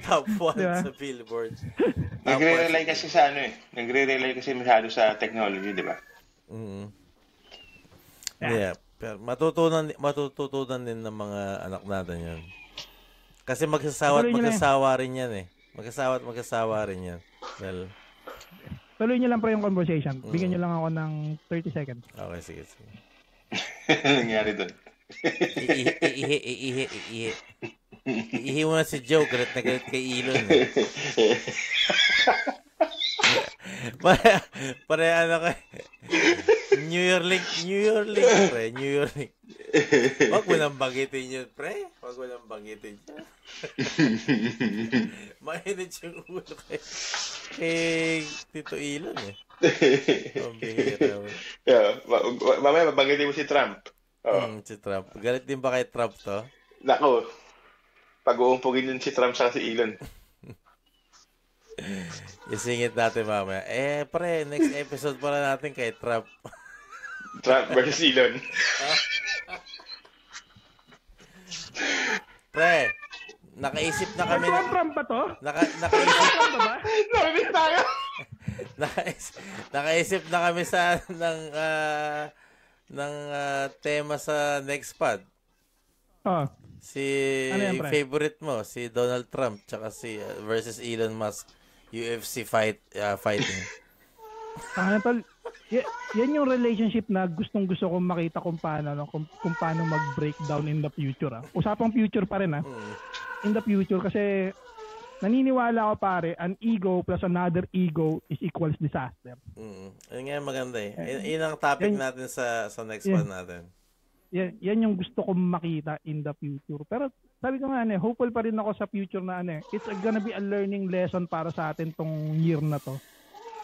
top 1 diba? Sa Billboard. Nagre-rely kasi sa Nagre-rely kasi masyado sa technology, di ba? Yeah. Pero matutunan din ng mga anak natin yan. Kasi magsasawa rin yan eh. Magsasawa rin yan. Well, tuloy nyo lang po yung conversation. Bigyan nyo lang ako ng 30 seconds. Okay, sige. Nangyari doon. Ihi mo na si Joe. Galit na galit kay Elon. Pare ano kay New Year Link. Pre. New Year Link. Wag mo nang banggitin yun, pre. Wag mo nang banggitin yun. Mainit yung ulo kay Tito Elon eh. Pambihira. Yeah, mamaya mabanggitin mo si Trump. Si Trump. Galit din ba kay Trump to? Nako, pag-uumpugin yun si Trump sa si Elon. Isingit natin mamaya. Pre, next episode pala natin kay Trump. Trump versus Elon. Pre, nakaisip na kami. Trump ba to? Nakaisip Trump ba? Narinig tayo! Nakaisip na kami sa ng tema sa next pod. Si ano yan, favorite mo, si Donald Trump tsaka si versus Elon Musk UFC fighting. Tol, yan yung relationship na gustong-gusto kong makita kung paano kung paano mag-breakdown in the future. Usapang future pa rin in the future kasi naniniwala ako pare, an ego plus another ego is equals disaster. Yun nga maganda eh. Yun ang topic natin sa next one natin. Yan yung gusto kong makita in the future. Pero sabi ko nga hopeful pa rin ako sa future na it's gonna be a learning lesson para sa atin tong year na to.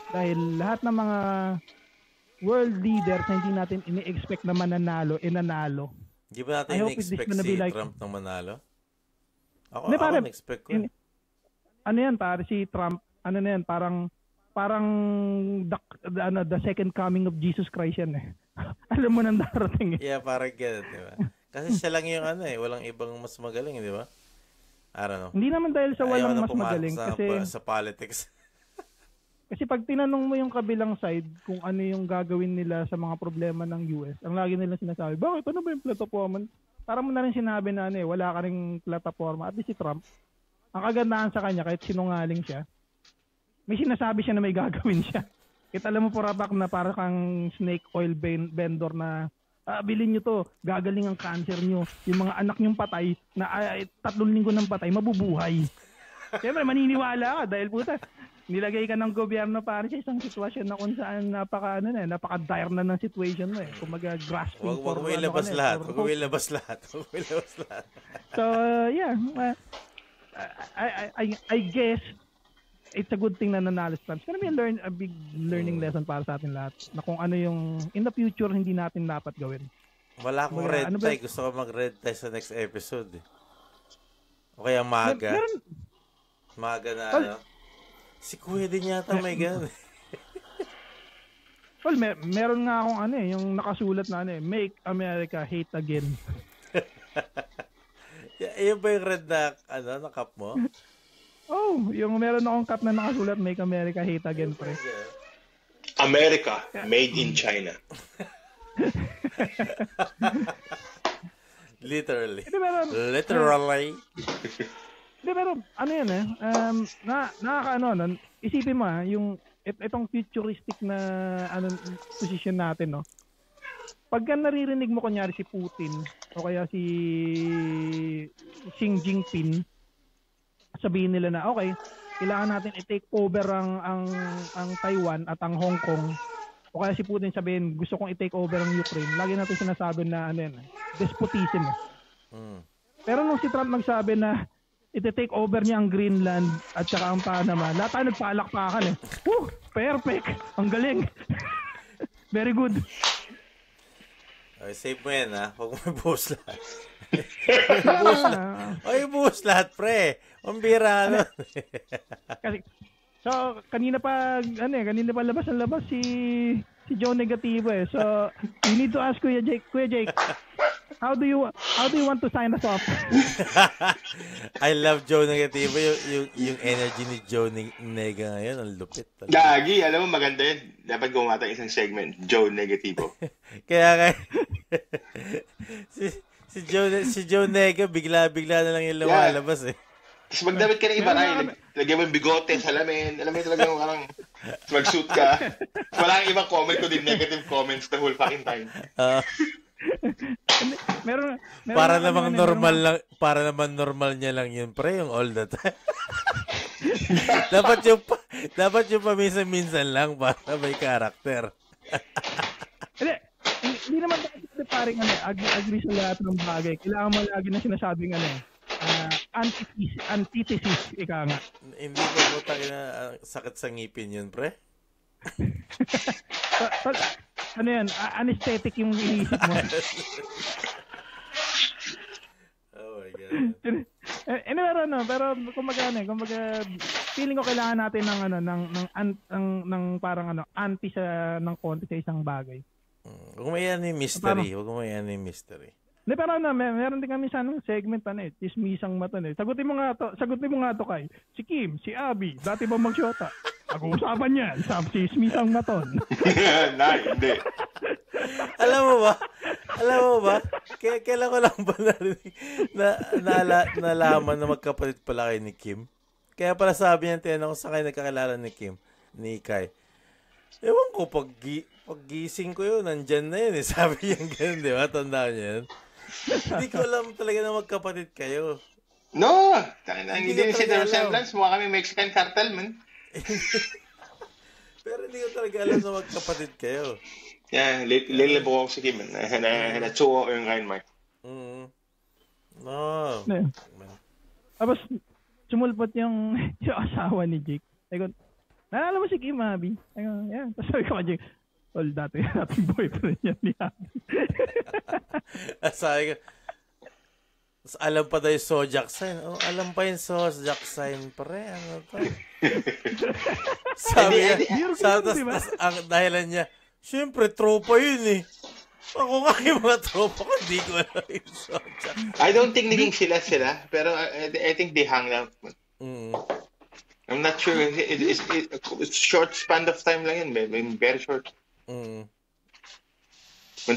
Dahil lahat ng mga world leaders na hindi natin ini-expect na mananalo, nanalo. Hindi ba natin ini-expect si Trump na manalo? Ako na-expect ko. Ano yan pare, si Trump, parang the second coming of Jesus Christ yan Alam mo nang darating Yeah, parang ganun, di ba? Kasi siya lang yung walang ibang mas magaling, di ba? I don't know. Hindi naman dahil sa walang mas magaling kasi sa politics. Kasi pag tinanong mo yung kabilang side kung ano yung gagawin nila sa mga problema ng US, ang lagi nila sinasabi, bakit ano ba yung plataforma? Para mo na rin sinabi na wala ka ring plataforma. At least si Trump, ang kagandahan sa kanya, kahit sinungaling siya, may sinasabi siya na may gagawin siya. Kahit alam mo purapak na para kang snake oil vendor na bilhin nyo to, gagaling ang cancer nyo. Yung mga anak nyong patay, na 3 linggo ng patay, mabubuhay. Siyempre, maniniwala ka dahil puta, nilagay ka ng gobyerno para sa isang sitwasyon na kung saan napaka-dire na ng situation mo Kung mag-grasping for Huwag mo ilabas lahat. Huwag mo ilabas lahat. So, yeah. I guess it's a good thing na nanalo si Trump. It's gonna be a big learning lesson para sa atin lahat. Na kung ano yung in the future hindi natin dapat gawin. Wala akong red tie. Gusto ko mag-red tie sa next episode. O kaya maga. Maga na Si Kuya din yata may gano'n. Well, meron nga akong yung nakasulat na Make America Hate Again. Yung ba yung red na, na cup mo? Yung meron akong cup na nakasulat Make America Hate Again, pre. America, made in China. Literally. Literally. Hindi, pero isipin mo yung itong futuristic na position natin, no? Pagka naririnig mo kunyari si Putin o kaya si Xi Jinping, sabihin nila na okay, kailangan natin i-take over ang Taiwan at ang Hong Kong. O kaya si Putin sabihin, gusto kong i-take over ang Ukraine. Lagi natin sinasabi na despotism. Pero nung si Trump nagsabi na iti-take over niya ang Greenland at saka ang Panama, lahat tayo nagpaalakpakan perfect! Ang galing! Very good. Okay, save mo yan huwag mo i-buhos lahat. I-buhos lahat, pre. Mambira Kasi, so, kanina pa labas si Joe Negativo So, you need to ask Kuya Jake, how do you want to sign us off? I love Joe Negativo. Yung energy ni Joe Nega ngayon, ang lupit. Gagi, alam mo maganda yun. Dapat gumawa tayo isang segment, Joe Negativo. Kaya si Joe Nega, bigla na lang yung lumalabas Tapos magdamit ka ng iba lagyan mo yung bigote, salamin, alam mo talagang parang mag-suit ka. Wala kang ibang comment ko din, negative comments the whole fucking time. Meron para namang normal lang, para naman normal niya lang yun, pre, yung all the time. dapat yung paminsan-minsan lang para may karakter. Hindi naman paring agree sa lahat ng bagay. Kailangan mo lagi na sinasabing antithesis, ika nga. Hindi ko butang na sakit sa ngipin yun, pre. Ano yan? Anesthetic yung iniisip mo. Oh my God. Pero kumbaga feeling ko kailangan natin ng parang anti ng konti sa isang bagay. Huwag mo yan yung mystery. Huwag mo yan yung mystery. Hindi, pero meron din kami segment chismisang mata Sagutin mo nga to kay. Si Kim, si Abby, dati ba magsyota? Pag-uusapan yan sa chismisang maton. Hindi. Alam mo ba? Kailan ko lang ba nalaman na magkapatid pala kayo ni Kim? Kaya pala sabi niya, tinanong ko sa kayo nagkakilala ni Kim, ni Kai. Ewan ko, paggising ko yun, nandyan na yun. Sabi niya ganun, di ba? Tandaan niya yun. Hindi ko alam talaga na magkapatid kayo. No! Hindi din si The Resemblance. Mukha kami Mexican cartel, man. Pero hindi ko talaga alam na magkapatid kayo. Yeah, lilabo ako si Kim. Natsuo ko yung Reinmark. No. Tapos, sumulpot yung asawa ni Jake. Naalala mo si Kim, Abby? Yeah. Tapos sabi ko kay Jake, well, dating boyfriend niya ni Abby. Sabi ko, alam pa daw yung zodiac sign. Alam pa yung zodiac sign, pre. Ano to? Sabi niya, ang dahilan niya, siyempre, tropa yun eh. Ako nga yung mga tropa ko, hindi ko alam yung zodiac. I don't think naging sila, pero I think they hung out. I'm not sure. It's short span of time lang yun, very short. When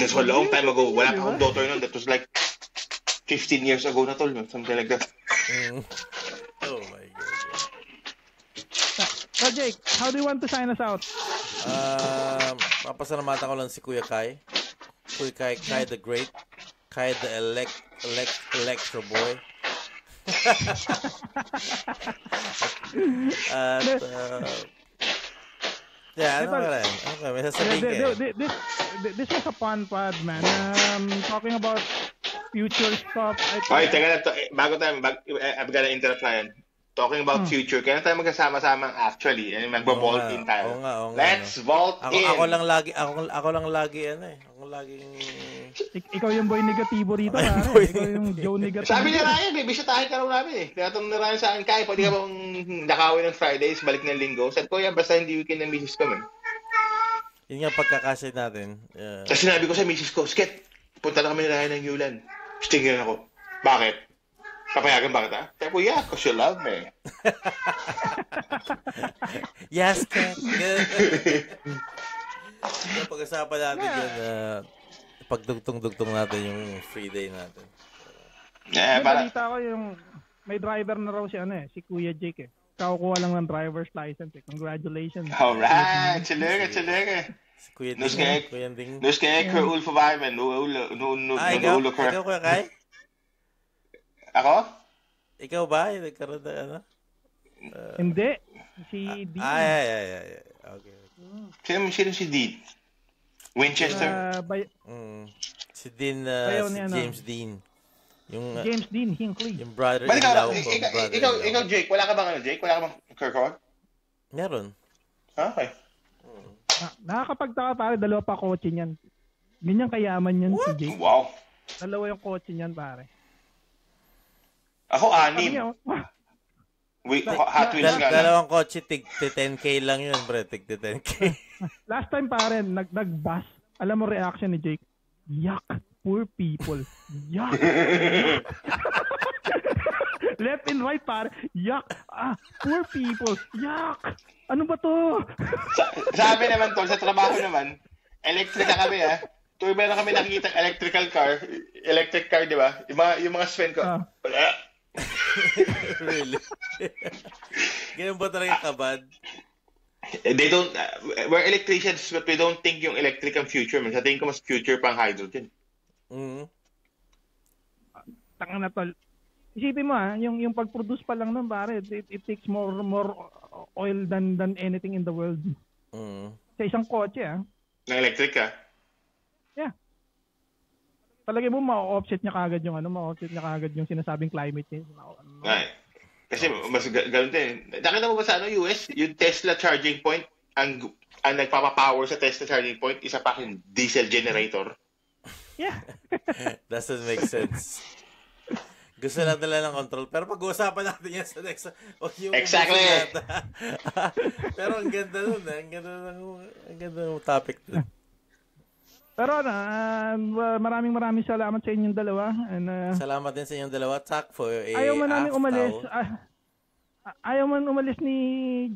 that's a long time ago, wala pa akong daughter nun. That was like 15 years ago na tol, something like that. Oh my God. So Jake, how do you want to sign us out? Papasalamatan ko lang si Kuya Kai. Kuya Kai the Great. Kai the Electro Boy. At yeah, ano ba rin? Okay, may sasabihin kayo. This was a fun pod, man. Talking about future stuff. Okay, teka na. Bago tayo, I'm gonna interrupt tayo. Talking about future, kaya tayo magkasama-sama actually. Magbo-vault in tayo. Oo nga. Let's vault in! Ako lang lagi, Ako laging... Ikaw yung boy negatibo rito, pare. Ikaw yung Joe negatibo. Sabi ni Ryan, bisitahin ka raw namin eh. Tinatanong ni Ryan sa akin, Kai, pwede ka bang nakawin ng Fridays, balik ng Linggo? Sabi ko, yan, basta hindi weekend ng misis ko, man. Yun nga pagkakasya natin. Kasi sinabi ko sa misis ko, Skit, punta na kami ni Ryan ng Yulan. Stingin ako. Bakit? Papayagan ba kita? Sabi ko, yeah, because you love me. Yes, Kat. Pag-usapan natin yun, pagdugtong-dugtong natin yung free day natin. Yeah, balita ko yung may driver na raw si Kuya Jake eh. Kakukuha lang ng driver's license eh. Congratulations. Alright, chilenge. Si Kuya Ding. Nu ska jag köra Ulf och Varmen. Ikaw Kuya Kai? Ako? Ikaw ba? Nagkaroon na ano? Hindi. Si Dean. Ay. Okay. Sino si Dean? Winchester? Si Dean, James Dean. Yung, James Dean Hinckley. Yung brother. Ikaw, Jake, wala ka bang Jake? Wala ka bang Kirkhoff? Meron. Okay. Nakakapagtaka pare, dalawa pa kotse niyan. Ganyan kayaman yan si Jake. Wow. Dalawa yung kotse niyan pare. Ako, 6. Hot Wheels ka lang. Dalawang kotse, tig 10K lang yun, bro. Tig 10K. Last time pare, nag-bus. Alam mo reaction ni Jake? Yuck, poor people. Yuck. Left and right pare. Yuck. Poor people. Yuck. Ano ba to? Sabi naman tol, sa trabaho naman, electric na kami Tuwing meron kami nakikita electric car, di ba? Yung mga Sven ko, wala. Really? Ganun ba talaga kabad? They don't, we're electricians but we don't think yung electric ang future. Sa tingin ko mas future pang hydrogen. Tanga na tol. Isipin mo yung pag-produce pa lang nun pare, it takes more oil than anything in the world. Sa isang kotse Ng electric ka? Yeah. Talagay mo ma-offset niya kagad yung ma-offset niya kagad yung sinasabing climate change. Ay. Kasi mas ganoon din. Nakita mo ba sa US, yung Tesla charging point, ang nagpapapower sa Tesla charging point, isa pa yung diesel generator. Yeah. Doesn't make sense. Gusto lang nila ng control. Pero pag-uusapan natin yan sa next. Exactly. Pero ang ganda nun. Ang ganda ng topic dun. Pero maraming salamat sa inyong dalawa. And, salamat din sa inyong dalawa. Tak for a ayaw man namin umalis. Ayaw man umalis ni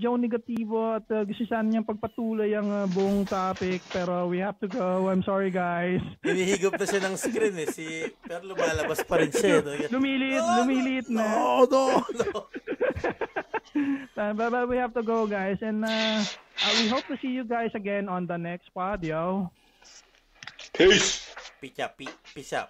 Joe Negativo at gusto sana niyang pagpatuloy ang buong topic. Pero we have to go. I'm sorry, guys. Hinihigop na siya ng screen pero lumalabas pa rin siya. Lumilit na. No. But we have to go, guys. And we hope to see you guys again on the next pod, yo. Peace. Pizza.